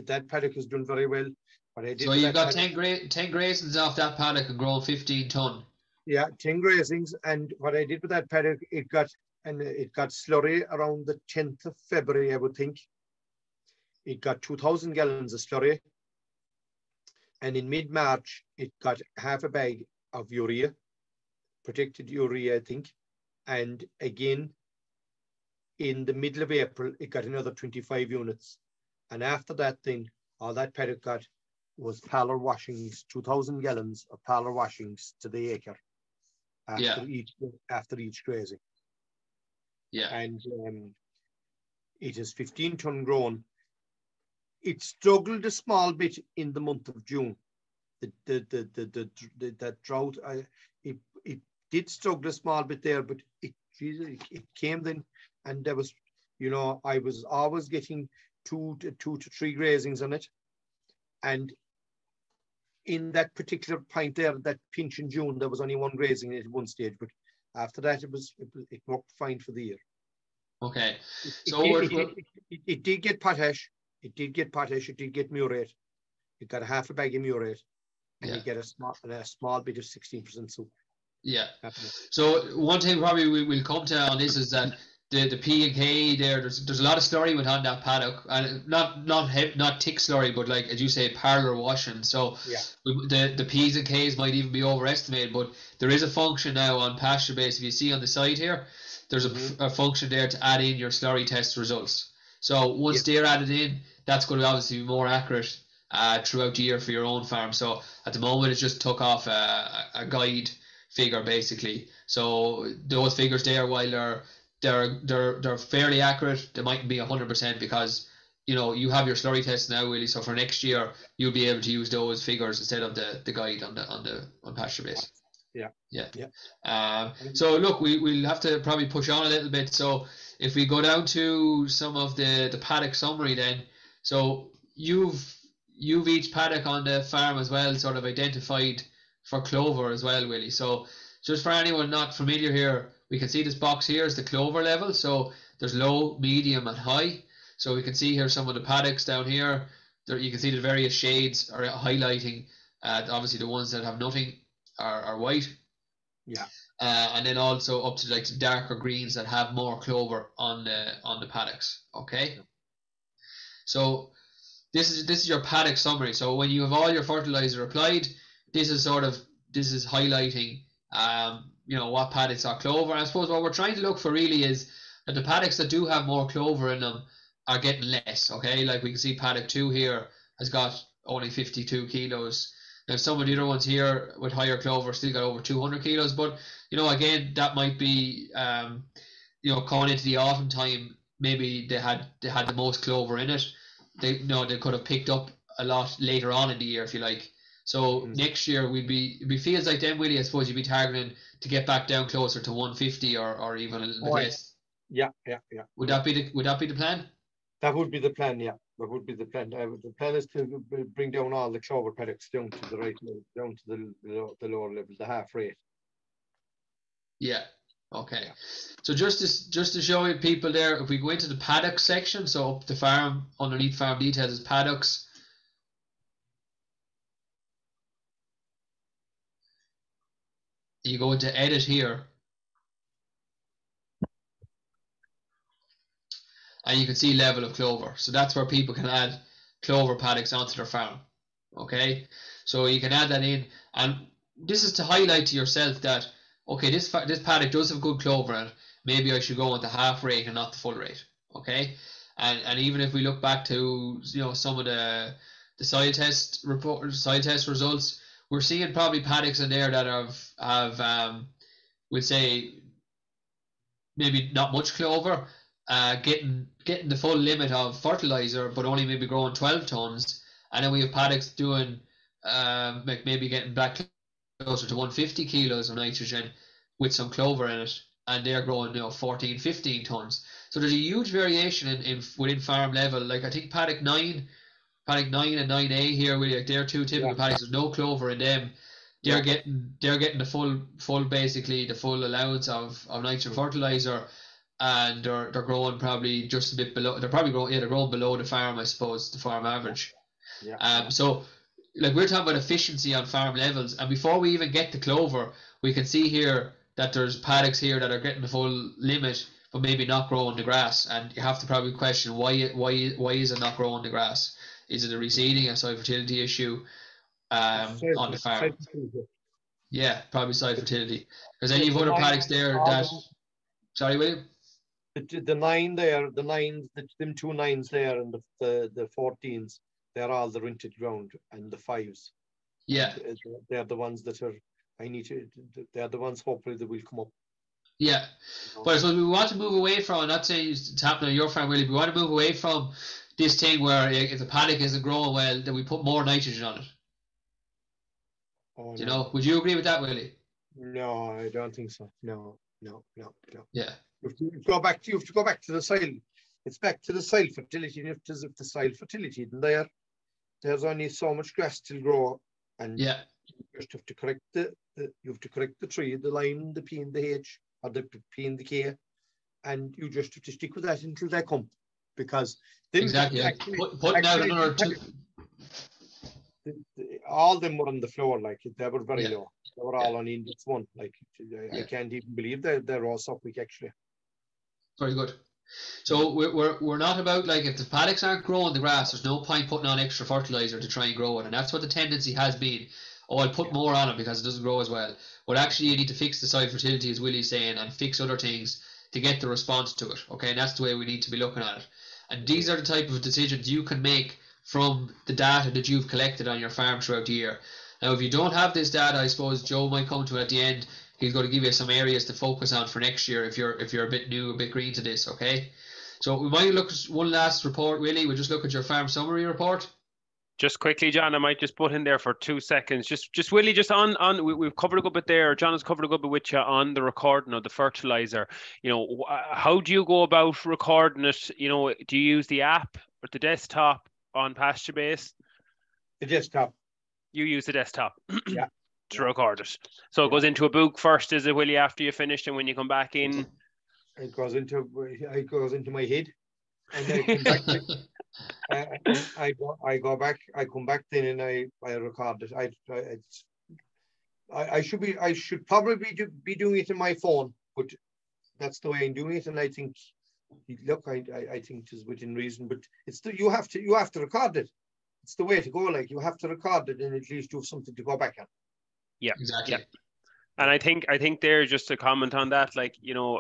that paddock has done very well. But I did so you've got 10 grazings off that paddock and grown 15 ton. Yeah, 10 grazings. And what I did with that paddock, it got slurry around the 10th of February, I would think. It got 2,000 gallons of slurry. And in mid-March, it got half a bag of urea. protected urea, I think. And again, in the middle of April, it got another 25 units. And after that, then all that paddock got was parlour washings, 2,000 gallons of parlour washings to the acre after each grazing. Yeah. And it is 15 ton grown. It struggled a small bit in the month of June. That drought, it did struggle a small bit there, but it came then, and there was, you know, I was always getting two to three grazings on it, and in that particular point there, that pinch in June, there was only one grazing at one stage, but after that, it worked fine for the year. Okay, so it did get potash. It did get potash. It did get murate. It got a half a bag of murate, and you get a small bit of 16% soup. Yeah. So one thing probably we'll come to on this is that the P and K there's a lot of slurry went on that paddock, and not tick slurry, but like as you say, parlour washing. So the P's and K's might even be overestimated, but there is a function now on PastureBase. If you see on the side here, there's a function there to add in your slurry test results. So once they're added in, that's going to obviously be more accurate throughout the year for your own farm. So at the moment, it's just took off a guide figure basically. So those figures there, while they're fairly accurate, they mightn't be 100% because you know you have your slurry test now, Willie. So for next year, you'll be able to use those figures instead of the guide on PastureBase. So look, we'll have to probably push on a little bit. So if we go down to some of the paddock summary, then so you've each paddock on the farm as well sort of identified for clover as well, Willie. So just for anyone not familiar here, we can see this box here is the clover level. So there's low, medium and high. So we can see here some of the paddocks down here. There, you can see the various shades are highlighting. Obviously the ones that have nothing are white. Yeah. And then also up to like the darker greens that have more clover on the paddocks. Okay. So this is your paddock summary. So when you have all your fertilizer applied, this is highlighting you know what paddocks are clover. And I suppose what we're trying to look for really is that the paddocks that do have more clover in them are getting less. Okay, like we can see paddock 2 here has got only 52 kilos. Now some of the other ones here with higher clover still got over 200 kilos, but you know again that might be you know coming into the autumn time, maybe they had the most clover in it. They could have picked up a lot later on in the year if you like. So next year it'd be fields like them, Willie, I suppose you'd be targeting to get back down closer to 150 or even a little bit less. Yeah. Would that be the plan? That would be the plan, yeah. That would be the plan. The plan is to bring down all the clover paddocks down to the right level, down to the lower level, the half rate. Yeah. Okay. So just to show you people there, if we go into the paddock section, so up the farm, underneath farm details is paddocks. You go into edit here. And you can see level of clover. So that's where people can add clover paddocks onto their farm. Okay, so you can add that in, and this is to highlight to yourself that okay, this paddock does have good clover in it. Maybe I should go on the half rate and not the full rate. Okay, and even if we look back to some of the soil test results, we're seeing probably paddocks in there that have we'd say maybe not much clover. Getting the full limit of fertilizer, but only maybe growing 12 tons, and then we have paddocks doing maybe getting back closer to 150 kilos of nitrogen with some clover in it, and they're growing 14, 15 tons. So there's a huge variation in within farm level. Like I think paddock 9 and 9A here, really, like they're two typical paddocks. There's no clover in them. They're getting the full basically the full allowance of nitrogen fertilizer. And they're growing probably just a bit below. They're growing below the farm, I suppose, the farm average. So, like we're talking about efficiency on farm levels, and before we even get to clover, we can see here that there's paddocks here that are getting the full limit, but maybe not growing the grass. And you have to probably question why is it not growing the grass? Is it a reseeding, a soil fertility issue on the farm? Yeah, probably soil fertility. Because then you've other paddocks there that... Sorry, William? The 9 there, the 9s, them 2 9s there, and the 14s, they're all the rented ground, and the 5s. Yeah. They're the ones that are, they're the ones hopefully that will come up. Yeah. But I suppose we want to move away from, I'm not saying it's happening on your farm, Willie, but we want to move away from this thing where if the paddock isn't growing well, then we put more nitrogen on it. Oh, you know, would you agree with that, Willie? No, I don't think so. No. Yeah. You have to go back to the soil. It's back to the soil fertility. And if the soil fertility, then there's only so much grass to grow, and yeah, you just have to correct the tree, the line, the P and the H, or the P and the K, and you just have to stick with that until they come, because exactly. Putting out another two. All them were on the floor, like they were very low. They were all on index 1. Like I can't even believe they're all so quick actually. Very good. So we're not about, like, if the paddocks aren't growing the grass, there's no point putting on extra fertilizer to try and grow it, and that's what the tendency has been. Oh, I'll put more on it because it doesn't grow as well. But actually, you need to fix the soil fertility, as Willie's saying, and fix other things to get the response to it. Okay, and that's the way we need to be looking at it. And these are the type of decisions you can make from the data that you've collected on your farm throughout the year. Now, if you don't have this data, I suppose Joe might come to it at the end. He's going to give you some areas to focus on for next year if you're a bit new, a bit green to this, okay? So we might look at one last report, Willie. We'll just look at your farm summary report. Just quickly, John, I might just put in there for 2 seconds. Just Willie, just on we've covered a good bit there. John has covered a good bit with you on the recording of the fertilizer. You know, how do you go about recording it? You know, do you use the app or the desktop on PastureBase? The desktop. You use the desktop. Yeah. To record it. So it goes into a book first, is it, Willie, after you finished, and when you come back in? It goes into my head, and I come back. I come back then, and I record it. I should probably be doing it in my phone, but that's the way I'm doing it, and I think, look, I think it is within reason, but you have to record it. It's the way to go. Like, you have to record it, and at least you have something to go back on. Yeah, exactly. Yeah. And I think there, just to comment on that, like, you know,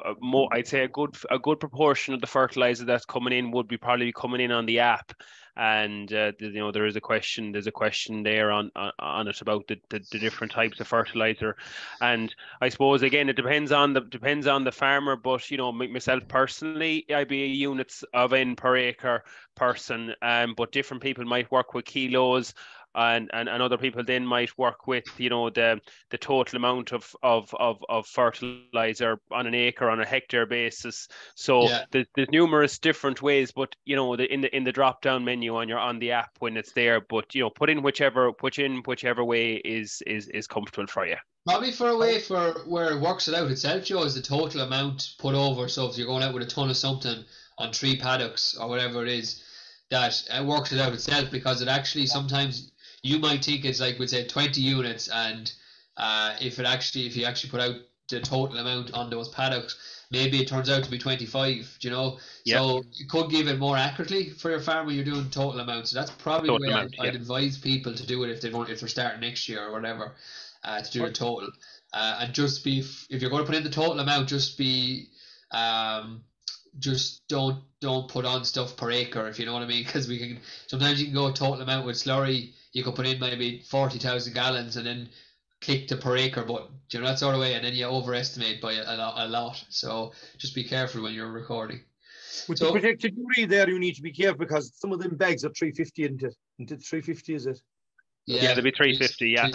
I'd say a good proportion of the fertilizer that's coming in would be probably coming in on the app, and you know, there's a question there on it about the different types of fertilizer, and I suppose again it depends on the farmer, but you know, myself personally, I'd be a units of N per acre person, but different people might work with kilos. And other people then might work with, you know, the total amount of fertilizer on an acre, on a hectare basis. So there's numerous different ways, but you know, in the drop down menu on the app when it's there, but you know, put in whichever way is comfortable for you. Probably for a way for where it works it out itself, Joe, is the total amount put over. So if you're going out with a ton of something on 3 paddocks or whatever it is, that it works it out itself, because it actually sometimes. You might think it's like, we'd say 20 units, and if you actually put out the total amount on those paddocks, maybe it turns out to be 25, you know? Yep. So you could give it more accurately for your farm when you're doing total amounts. So that's probably the way I'd advise people to do it if they're starting next year or whatever, to do the total. And just be, if you're going to put in the total amount, just don't put on stuff per acre, if you know what I mean, because sometimes you can go total amount with slurry. You could put in maybe 40,000 gallons and then click the per acre button, you know, that sort of way, and then you overestimate by a lot. So just be careful when you're recording. With the protected urea there, you need to be careful, because some of them bags are 350 into 350, is it? Yeah, they'll be 350. Yeah.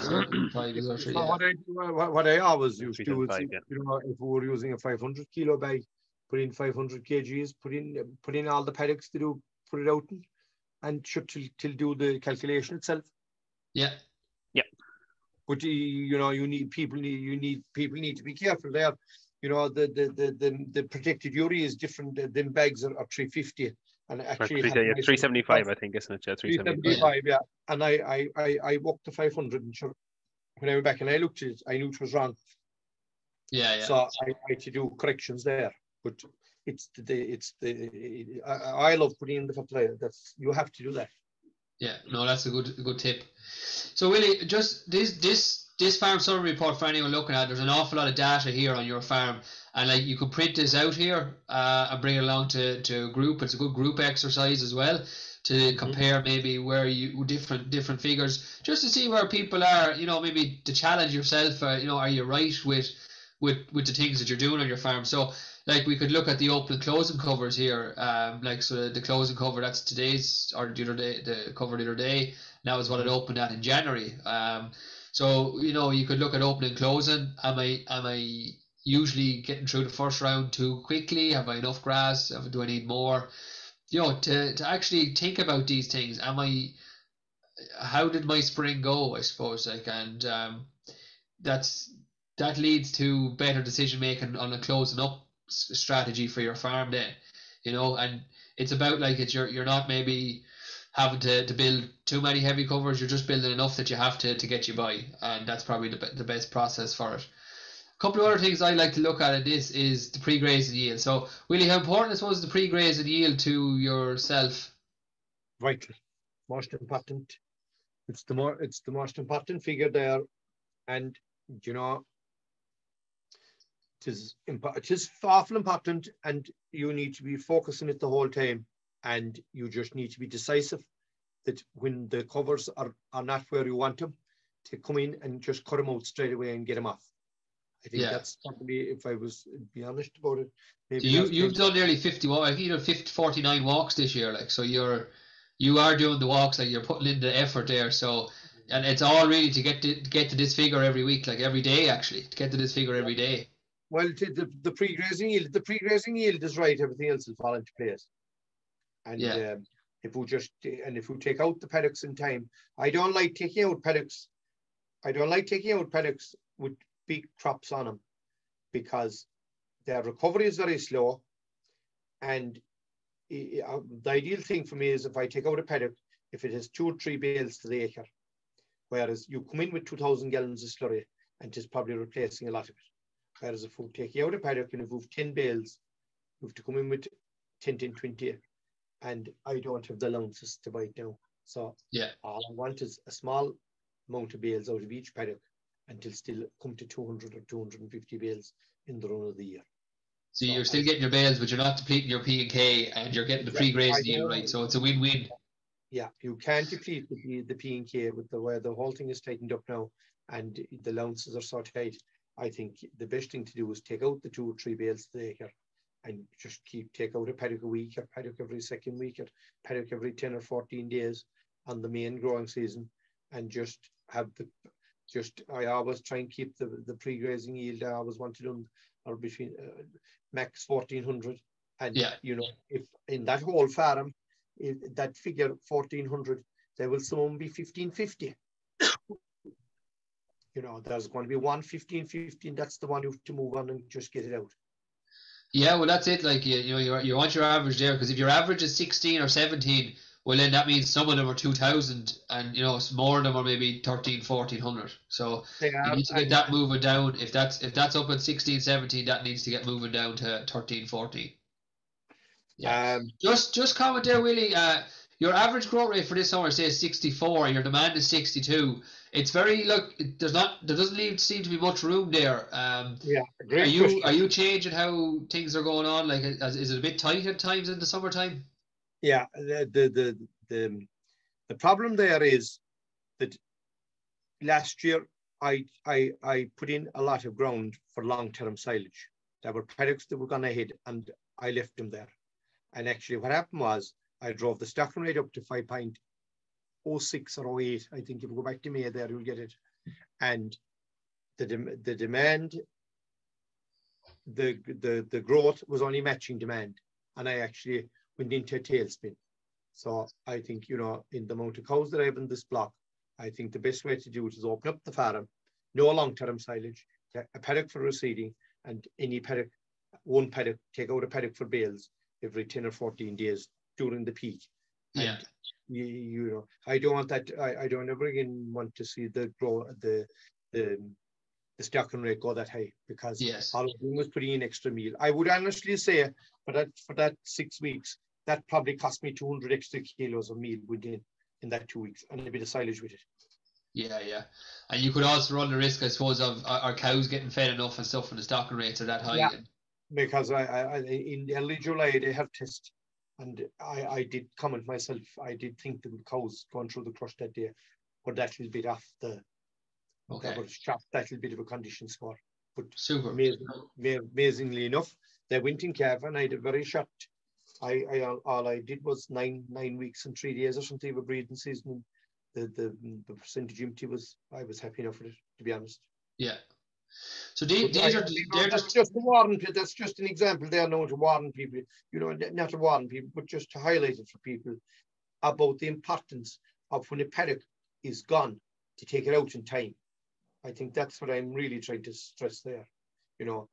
What I always used to do is, you know, if we were using a 500 kilo bag, put in 500 kgs, put in all the paddocks to put it out in, and till do the calculation itself. Yeah. But you know, people need to be careful there. You know, the protected urea is different. Them bags are 350, and actually 375, I think, isn't it? Yeah, 375. Yeah. And I walked the 500, and sure, when I went back and I looked at it, I knew it was wrong. Yeah. So I had to do corrections there, but. I love putting in the fertilizer. You have to do that. Yeah, no, that's a good tip. So Willie, just this this farm summary report, for anyone looking at it, there's an awful lot of data here on your farm, and like you could print this out here and bring it along to a group. It's a good group exercise as well to compare maybe where you different figures, just to see where people are, you know, maybe to challenge yourself, you know, are you right with the things that you're doing on your farm. So like we could look at the open and closing covers here, like so the closing cover, that's today's, or the other day, the cover the other day, that was what it opened at in January. So you know, you could look at opening and closing. Am I usually getting through the first round too quickly? Have I enough grass? Do I need more? You know, to actually think about these things. How did my spring go, I suppose, like, and that leads to better decision making on a closing up strategy for your farm then, you know. And it's about like you're not maybe having to build too many heavy covers, you're just building enough that you have to get you by, and that's probably the best process for it. A couple of other things I like to look at in this is the pre-grazing yield. So Willie, how important I suppose is the pre-grazing yield to yourself? Vital, most important. It's the most important figure there, and you know, it is awful important, and you need to be focusing it the whole time, and you just need to be decisive that when the covers are not where you want them, to come in and just cut them out straight away and get them off. I think that's probably, if I was be honest about it, maybe. So you've done nearly 50 walks. I think you did 49 walks this year, like, so you are doing the walks, like you're putting in the effort there. So, and it's all really to get to this figure every week, like every day actually, to get to this figure every day. Well, the pre-grazing yield is right. Everything else will fall into place. And if we take out the paddocks in time, I don't like taking out paddocks with big crops on them, because their recovery is very slow. And the ideal thing for me is if I take out a paddock, if it has 2 or 3 bales to the acre, whereas you come in with 2,000 gallons of slurry and it's probably replacing a lot of it. Whereas if we take out a paddock and if we've 10 bales, you have to come in with 10, 20, and I don't have the allowances to buy it now. So all I want is a small amount of bales out of each paddock until still come to 200 or 250 bales in the run of the year. So you're still getting your bales, but you're not depleting your P&K, and you're getting the pre-grazing yield, right? So it's a win-win. Yeah, you can't deplete the P&K with the way the whole thing is tightened up now, and the allowances are so tight. I think the best thing to do is take out the 2 or 3 bales to the acre, and just take out a paddock a week, or paddock every second week, or paddock every 10 or 14 days on the main growing season, and just have I always try and keep the pre-grazing yield. I always want to do or between max 1,400, and you know, if in that whole farm, that figure 1,400, there will soon be 1,550. You know, there's going to be 1,550, and that's the one you have to move on and just get it out. Yeah, well, that's it. Like, you know, you want your average there, because if your average is 16 or 17, well, then that means some of them are 2,000, and you know, more of them are maybe 1,300, 1,400. So you need to get that moving down. If that's up at 16, 17, that needs to get moving down to 13, 14. Yeah. Just comment there, Willie. Your average growth rate for this summer says 64, and your demand is 62. It's very there doesn't seem to be much room there. Are you changing how things are going on? Like, is it a bit tight at times in the summertime? Yeah, the problem there is that last year I put in a lot of ground for long-term silage. There were paddocks that were going ahead, and I left them there. And actually what happened was I drove the stocking rate up to 5.06 or 08. I think if you go back to May there, you'll get it. And the demand, the growth was only matching demand. And I actually went into a tailspin. So I think, you know, in the amount of cows that I have in this block, I think the best way to do it is open up the farm, no long-term silage, a paddock for reseeding, and any paddock, one paddock, take out a paddock for bales every 10 or 14 days during the peak. Yeah. And you know, I don't want that. I don't ever again want to see the stocking rate go that high, because all I'm doing was putting in extra meal. I would honestly say for that 6 weeks, that probably cost me 200 extra kilos of meal within in that 2 weeks, and a bit of silage with it. Yeah, yeah. And you could also run the risk, I suppose, of our cows getting fed enough and stuff when the stocking rates are that high. Yeah. Because I in early July they have test, and I did comment myself. I did think the cows going through the crush that day, but that little bit off the. Okay. That was shot that little bit of a condition score. But Super. Amazingly enough, they went in calf, and I had a very short. All I did was 9 weeks and 3 days or something of a breeding season. The percentage empty was, I was happy enough with it, to be honest. Yeah. So they're just to warn people. That's just an example there now to warn people. You know, not to warn people, but just to highlight it for people about the importance of when a paddock is gone to take it out in time. I think that's what I'm really trying to stress there. You know,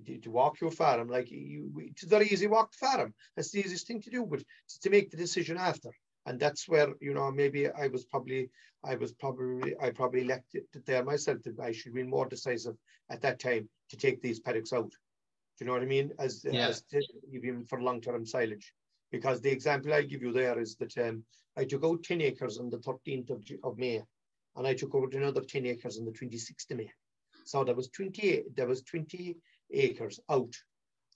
to walk your farm, like it's very easy to walk the farm. That's the easiest thing to do, but to make the decision after. And that's where, you know, maybe I probably left it there myself, that I should be more decisive at that time to take these paddocks out. Do you know what I mean? As even for long-term silage. Because the example I give you there is that I took out 10 acres on the 13th of May, and I took out another 10 acres on the 26th of May. So there was 20 acres out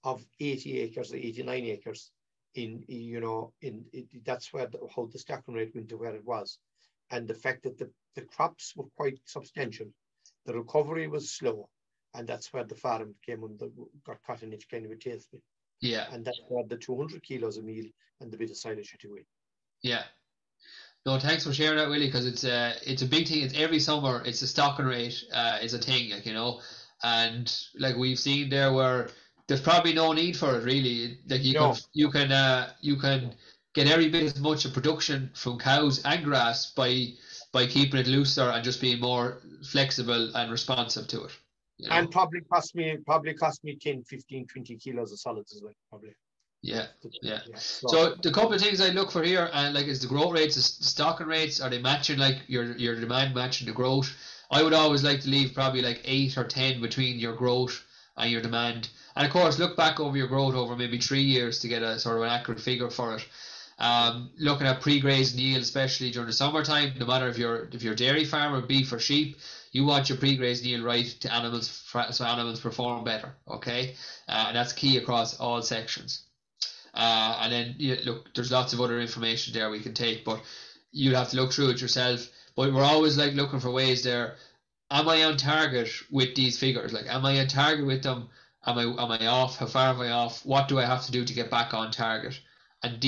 of 80 acres or 89 acres. That's where how the stocking rate went to where it was, and the fact that the crops were quite substantial, the recovery was slow, and that's where the farm came under, got caught in each kind of a tailspin. Yeah. And that's where the 200 kilos of meal and the bit of silage had to win. Yeah. No, thanks for sharing that, Willie, because it's a big thing. It's every summer. It's the stocking rate is a thing, like, you know, and like we've seen there where there's probably no need for it really. Like you can get every bit as much of production from cows and grass by keeping it looser and just being more flexible and responsive to it. You know? And probably cost me 10, 15, 20 kilos of solids as well, probably. Yeah. So the couple of things I look for here, and like, is the growth rates, the stocking rates, are they matching, like your demand matching the growth? I would always like to leave probably like 8 or 10 between your growth and your demand. And of course, look back over your growth over maybe 3 years to get a sort of an accurate figure for it. Looking at pre-grazing yield, especially during the summertime, no matter if you're a dairy farmer, beef or sheep, you want your pre-grazing yield right to animals, so animals perform better. Okay, and that's key across all sections. And then look, there's lots of other information there we can take, but you'll have to look through it yourself. But we're always like looking for ways there. Am I on target with these figures? Like, am I on target with them? Am I off? How far am I off? What do I have to do to get back on target? And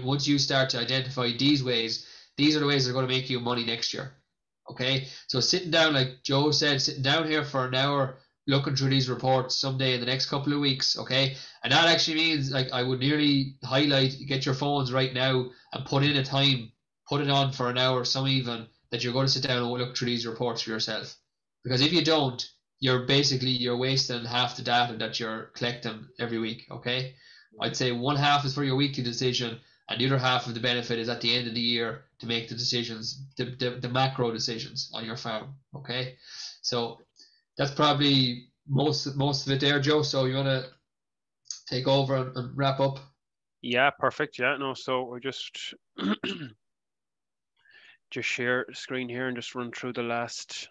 once you start to identify these ways, these are the ways that are going to make you money next year. Okay? So sitting down, like Joe said, sitting down here for an hour, looking through these reports someday in the next couple of weeks, okay? And that actually means, like, I would nearly highlight, get your phones right now and put in a time, put it on for an hour, some even, that you're going to sit down and look through these reports for yourself. Because if you don't, you're wasting half the data that you're collecting every week, okay? I'd say one half is for your weekly decision, and the other half of the benefit is at the end of the year to make the decisions, the macro decisions on your farm, okay? So that's probably most of it there, Joe. So you want to take over and wrap up? Yeah, perfect. Yeah, no, so we're just share screen here and just run through the last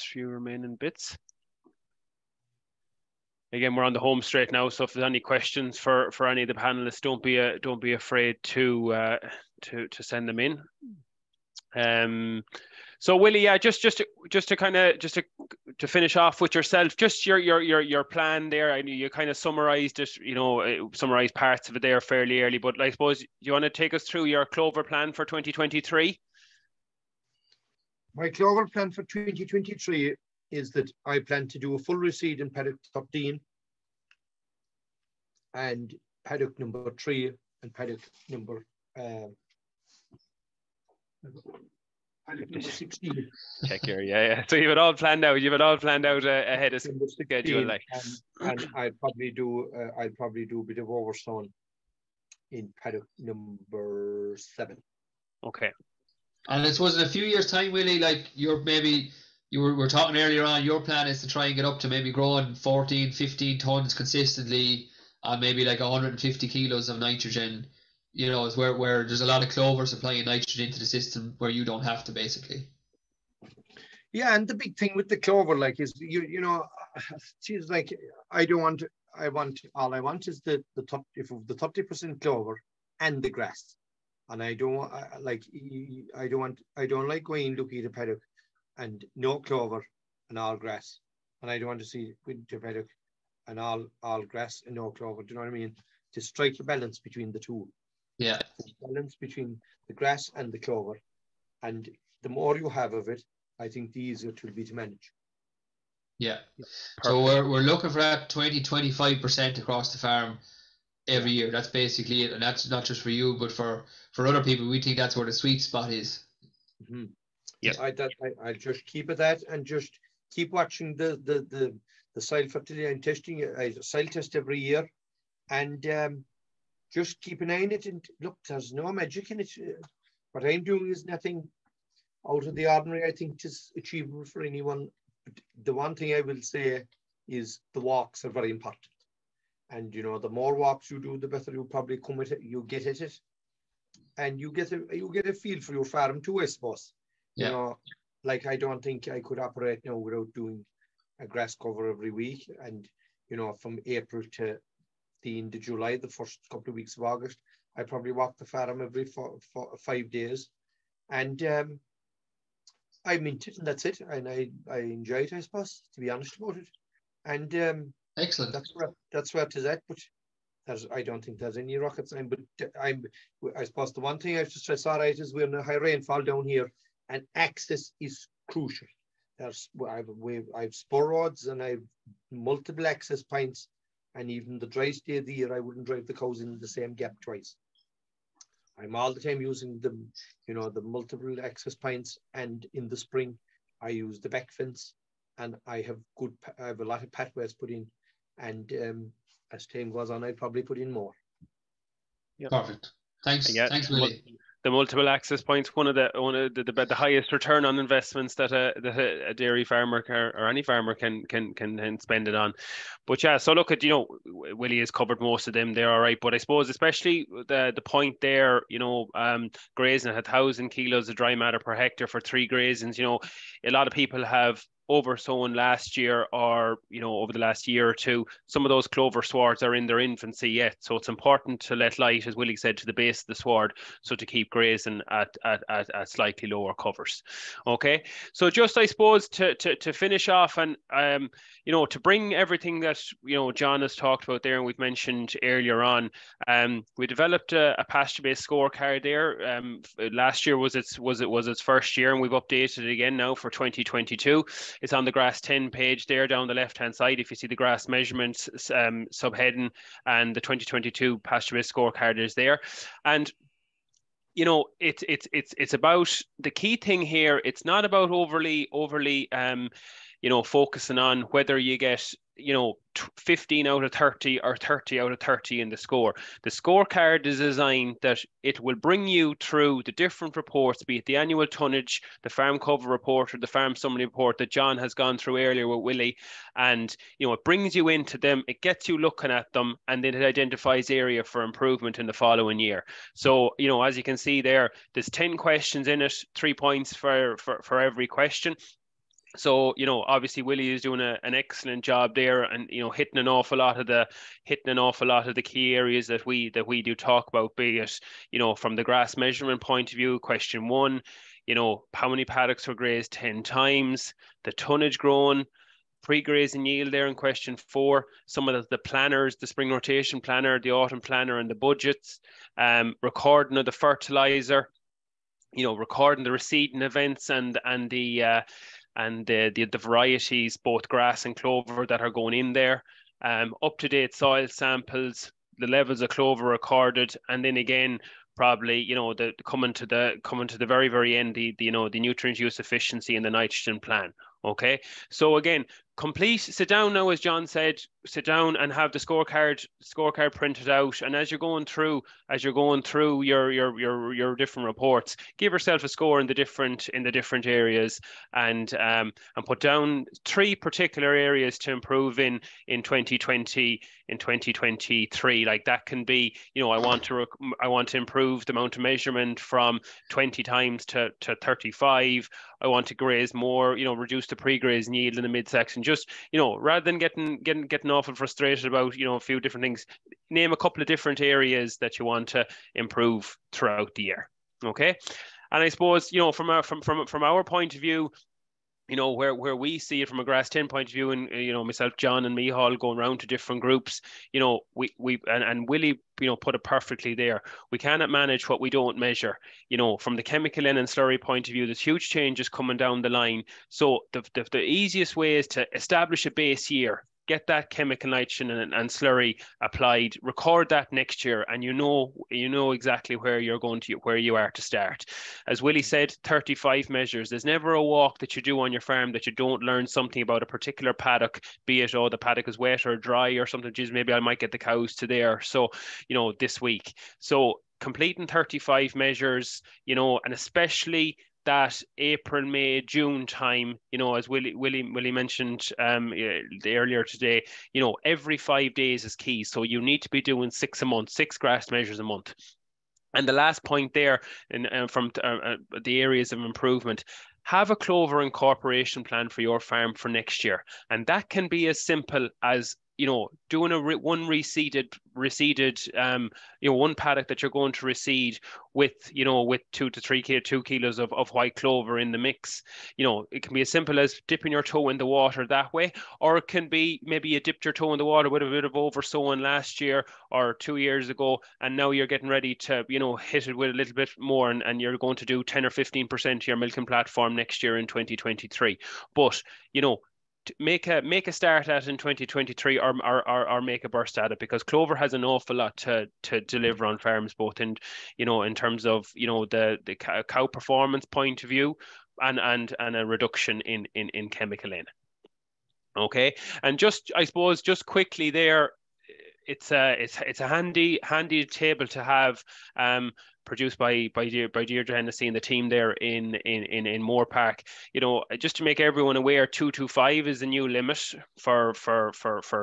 few remaining bits. Again, we're on the home straight now, so if there's any questions for any of the panelists, don't be afraid to send them in. So Willie, yeah, just to finish off with yourself, just your plan there. I know you kind of summarized it, summarized parts of it there fairly early, but I suppose you want to take us through your clover plan for 2023? My clover plan for 2023 is that I plan to do a full reseed in paddock 13 and paddock number 3 and paddock number 16. Check here, yeah. So you've it all planned out. Ahead of schedule, like. And I'd probably do a bit of oversown in paddock number 7. Okay. And it was in a few years' time, Willie, like we were talking earlier on, your plan is to try and get up to maybe growing 14, 15 tons consistently on maybe like 150 kilos of nitrogen. Is where there's a lot of clover supplying nitrogen into the system where you don't have to, basically. Yeah, and the big thing with the clover, like, is you know, she's like, I don't want. All I want is the top, if of the 30% clover and the grass, and I don't want, like, I don't like going looking at a paddock and no clover and all grass, and I don't want to see winter paddock and all grass and no clover. Do you know what I mean? To strike a balance between the two. Yeah. Balance between the grass and the clover, and the more you have of it, I think the easier it will be to manage. Yeah. Perfect. So we're looking for that 20-25% across the farm every year. That's basically it, and that's not just for you, but for other people. We think that's where the sweet spot is. Mm-hmm. Yeah. I'll just keep it that, and just keep watching the soil fertility and testing. I soil test every year, and just keep an eye on it. And look, there's no magic in it. What I'm doing is nothing out of the ordinary. I think it's achievable for anyone. But the one thing I will say is the walks are very important. And, you know, the more walks you do, the better you probably come at it, you get at it. And you get a feel for your farm too, I suppose. Yeah. You know, like, I don't think I could operate now without doing a grass cover every week. And, you know, from April to the end of July, the first couple of weeks of August, I probably walk the farm every 5 days. And I mint it, and that's it. And I enjoy it, I suppose, to be honest about it. And excellent. That's where it is at. But I don't think there's any rocket science. But I suppose the one thing I have to stress, all right, is we're in a high rainfall down here, and access is crucial. I've spur roads and I've multiple access points, and even the dry day of the year, I wouldn't drive the cows in the same gap twice. I'm all the time using the multiple access points, and in the spring, I use the back fence, and I have a lot of pathways put in, and as time goes on, I'll probably put in more. Yep. Perfect. Thanks. Yeah, Thanks, Willie. The multiple access points, one of the highest return on investments that a dairy farmer or any farmer can spend it on. But yeah, so look at, you know, Willie has covered most of them there, all right. But I suppose especially the point there, you know, grazing at 1,000 kilos of dry matter per hectare for 3 grazings. You know, a lot of people have oversown last year, or, you know, over the last year or two. Some of those clover swards are in their infancy yet, so it's important to let light, as Willie said, to the base of the sward, so to keep grazing at slightly lower covers. Okay, so just, I suppose, to finish off, and you know, to bring everything that, you know, John has talked about there and we've mentioned earlier on, we developed a PastureBase scorecard there. Last year was its first year, and we've updated it again now for 2022. It's on the Grass 10 page there down the left-hand side. If you see the grass measurements subheading, and the 2022 PastureBase scorecard is there. And, you know, it's about, the key thing here, it's not about overly you know, focusing on whether you get, you know, 15 out of 30 or 30 out of 30 in the score. The scorecard is designed that it will bring you through the different reports, be it the annual tonnage, the farm cover report, or the farm summary report that John has gone through earlier with Willie. And, you know, it brings you into them, it gets you looking at them, and then it identifies area for improvement in the following year. So, you know, as you can see there, there's 10 questions in it, 3 points for every question. So, you know, obviously Willie is doing an excellent job there, and, you know, hitting an awful lot of the key areas that we do talk about, be it, you know, from the grass measurement point of view. Question 1, you know, how many paddocks were grazed 10 times, the tonnage grown, pre-grazing yield there in question 4, some of the planners, the spring rotation planner, the autumn planner, and the budgets, recording of the fertilizer, you know, recording the reseeding events and the varieties, both grass and clover, that are going in there, up-to-date soil samples, the levels of clover recorded, and then again, probably, you know, coming to the very, very end, the you know, the nutrient use efficiency and the nitrogen plan. Okay, so again, sit down now, as John said, sit down and have the scorecard printed out. And as you're going through your different reports, give yourself a score in the different areas, and put down 3 particular areas to improve in 2020, in 2023. Like that can be, I want to improve the amount of measurement from 20 times to 35. I want to graze more, reduce the pre-graze yield in the midsection. Just, rather than getting awful frustrated about, a few different things, name a couple of different areas that you want to improve throughout the year. Okay. And I suppose, from our point of view, where we see it from a Grass 10 point of view, and myself, John, and Micheal going around to different groups, we and Willie, put it perfectly there. We cannot manage what we don't measure. From the chemical in and slurry point of view, there's huge changes coming down the line. So the easiest way is to establish a base year. Get that chemical nitrogen and slurry applied, record that next year, and you know exactly where you are to start. As Willie said, 35 measures. There's never a walk that you do on your farm that you don't learn something about a particular paddock, be it, the paddock is wet or dry or something. Geez, maybe I might get the cows to there. So, this week. So completing 35 measures, and especially that April, May, June time, as Willie mentioned earlier today, every 5 days is key. So you need to be doing 6 a month, 6 grass measures a month. And the last point there, from the areas of improvement, have a clover incorporation plan for your farm for next year. And that can be as simple as doing one reseeded, one paddock that you're going to reseed with 2 to 3 2 kilos of white clover in the mix. It can be as simple as dipping your toe in the water that way, or it can be maybe you dipped your toe in the water with a bit of over sowing last year or 2 years ago, and now you're getting ready to, hit it with a little bit more, and you're going to do 10 or 15% of your milking platform next year in 2023. But, make a start at it in 2023, or make a burst at it, because clover has an awful lot to deliver on farms, both in terms of the cow performance point of view, and a reduction in chemical in. Okay, and I suppose just quickly there, it's a handy table to have, produced by Deirdre Hennessy and the team there in Moorepark. Just to make everyone aware, 225 is the new limit for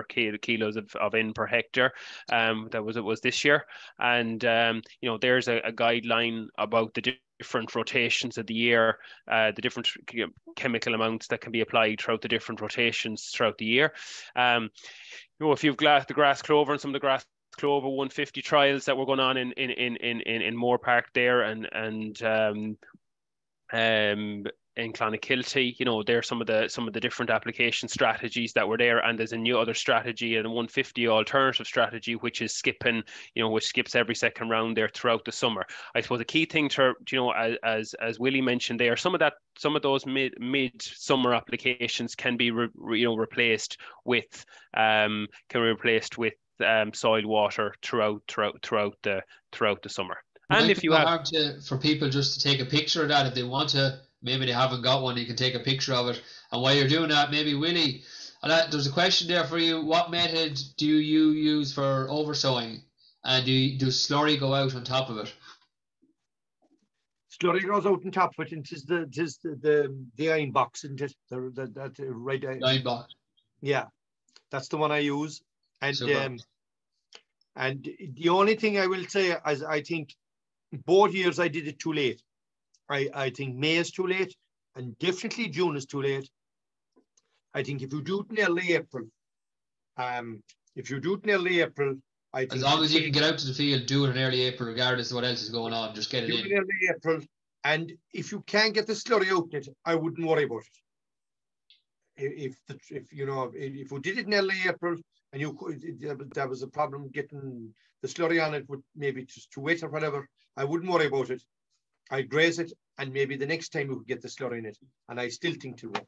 kilos of in per hectare. It was this year, and there's a guideline about the different rotations of the year, the different chemical amounts that can be applied throughout the different rotations throughout the year. If you've the grass clover and some of the grass clover 150 trials that were going on in Moorepark there, and in Clonakilty, there's some of the different application strategies that were there, and there's a new other strategy, and a 150 alternative strategy, which is skipping, which skips every second round there throughout the summer. I suppose the key thing to, as Willie mentioned there, some of those mid summer applications can be replaced with soil water throughout the summer. And if you have for people just to take a picture of that, if they want to, maybe they haven't got one, you can take a picture of it. And while you're doing that, maybe Willie, there's a question there for you. What method do you use for oversowing, and does slurry go out on top of it? Slurry goes out on top of it, and it is the iron box, isn't it? That right iron box. Yeah, that's the one I use. And and the only thing I will say is, I think both years I did it too late. I think May is too late, and definitely June is too late. I think if you do it in early April, I think, as long as you can get out to the field, do it in early April, regardless of what else is going on. Just get it in. Early April, and if you can't get the slurry out in it, I wouldn't worry about it. If you did it in early April, and there was a problem getting the slurry on it, with maybe just too wet or whatever, I wouldn't worry about it. I'd graze it, and maybe the next time you could get the slurry in it, and I still think it'll work.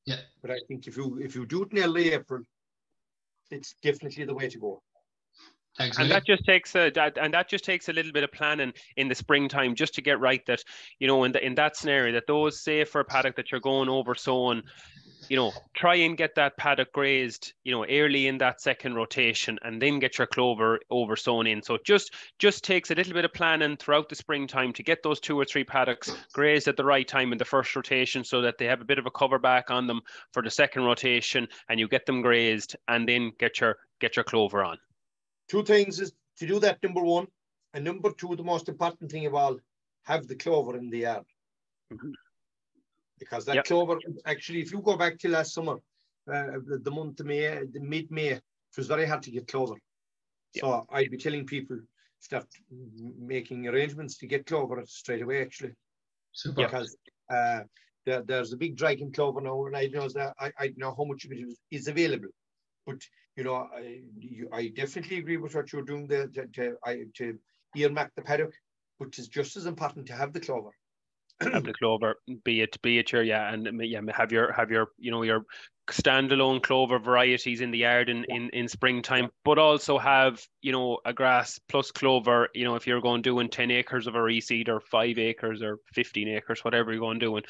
Yeah. But I think if you do it in early April, it's definitely the way to go. Thanks, and that just takes a little bit of planning in the springtime, just to get right that, in that scenario, that those, say for a paddock that you're going over sowing, try and get that paddock grazed, early in that second rotation, and then get your clover oversown in. So it just takes a little bit of planning throughout the springtime to get those 2 or 3 paddocks grazed at the right time in the first rotation, so that they have a bit of a cover back on them for the second rotation, and you get them grazed, and then get your clover on. 2 things is to do that, number 1, and number 2, the most important thing of all, have the clover in the yard. Mm-hmm. Because that clover, actually, if you go back to last summer, the month of May, the mid-May, it was very hard to get clover. Yep. So I'd be telling people, start making arrangements to get clover straight away, actually. Super. Because there's a big drag in clover now, and I know that I know how much of it is available. But, I definitely agree with what you're doing there to earmark the paddock, but it's just as important to have the clover. Have the clover, be it your have your your standalone clover varieties in the yard in springtime, but also have a grass plus clover. If you're going doing 10 acres of a reseed, or 5 acres or 15 acres, whatever you're going doing,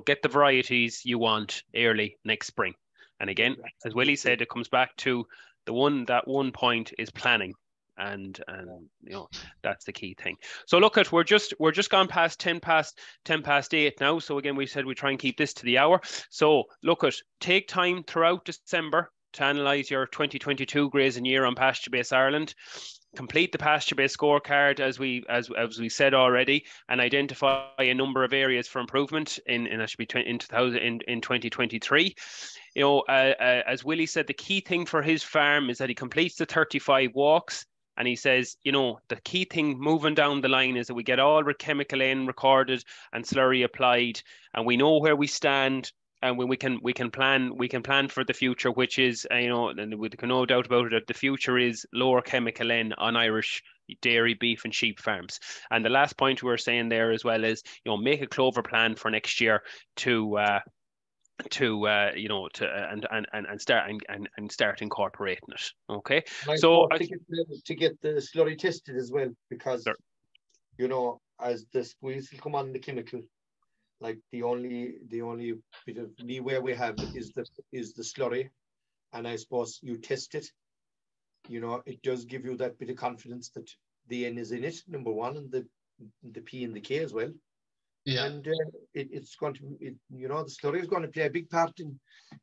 get the varieties you want early next spring. And again, as Willie said, it comes back to that one point is planning. And that's the key thing. So look, we're just gone past 10 past 8 now. So again, we said we try and keep this to the hour. So look, take time throughout December to analyze your 2022 grazing year on PastureBase Ireland. Complete the PastureBase scorecard as we said already, and identify a number of areas for improvement in 2023. As Willie said, the key thing for his farm is that he completes the 35 walks. And he says, the key thing moving down the line is that we get all chemical in recorded and slurry applied, and we know where we stand, and we can plan for the future, which is, and we can no doubt about it, that the future is lower chemical in on Irish dairy, beef, and sheep farms. And the last point we were saying there as well is, make a clover plan for next year to start incorporating it. Okay, so to get the slurry tested as well, because as the squeeze will come on the chemical, like the only bit of leeway we have is the slurry, and I suppose you test it. It does give you that bit of confidence that the N is in it, number 1, and the P and the K as well. Yeah, and it's going to, the slurry is going to play a big part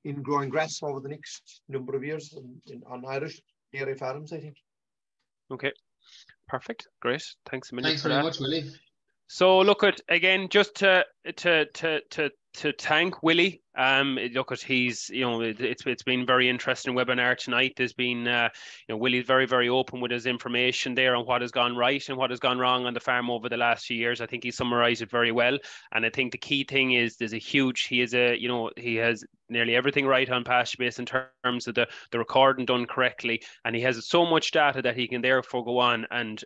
in growing grass over the next number of years on Irish dairy farms, I think. Okay, perfect, great. Thanks a million. Thanks very much, Willie. So look again, just to thank Willie. It's been very interesting webinar tonight. There's been Willie's very, very open with his information there on what has gone right and what has gone wrong on the farm over the last few years. I think he summarized it very well. And I think the key thing is he has nearly everything right on PastureBase in terms of the recording done correctly, and he has so much data that he can therefore go on and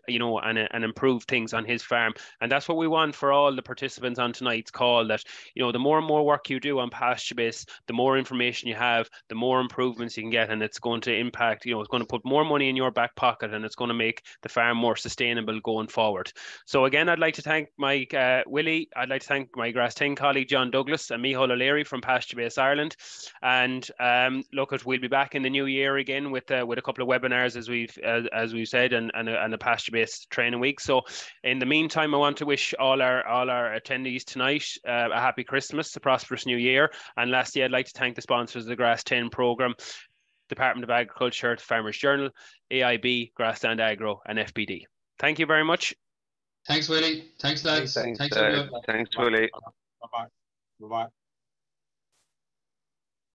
improve things on his farm. And that's what we want for all the participants on tonight's call, that the more and more work you do on PastureBase, the more information you have, the more improvements you can get, and it's going to impact, it's going to put more money in your back pocket, and it's going to make the farm more sustainable going forward. So again, I'd like to thank my Willie, I'd like to thank my Grass 10 colleague John Douglas and Micheal O'Leary from PastureBase Ireland. And we'll be back in the new year again with a couple of webinars as we've said, and a PastureBase training week. So in the meantime, I want to wish all our attendees tonight a happy Christmas, a prosperous new year. And lastly, I'd like to thank the sponsors of the Grass 10 programme: Department of Agriculture, Farmers Journal, AIB, Grassland Agro, and FBD. Thank you very much. Thanks, Willie. Thanks, lads. Thanks, Willie. Bye-bye. Bye-bye.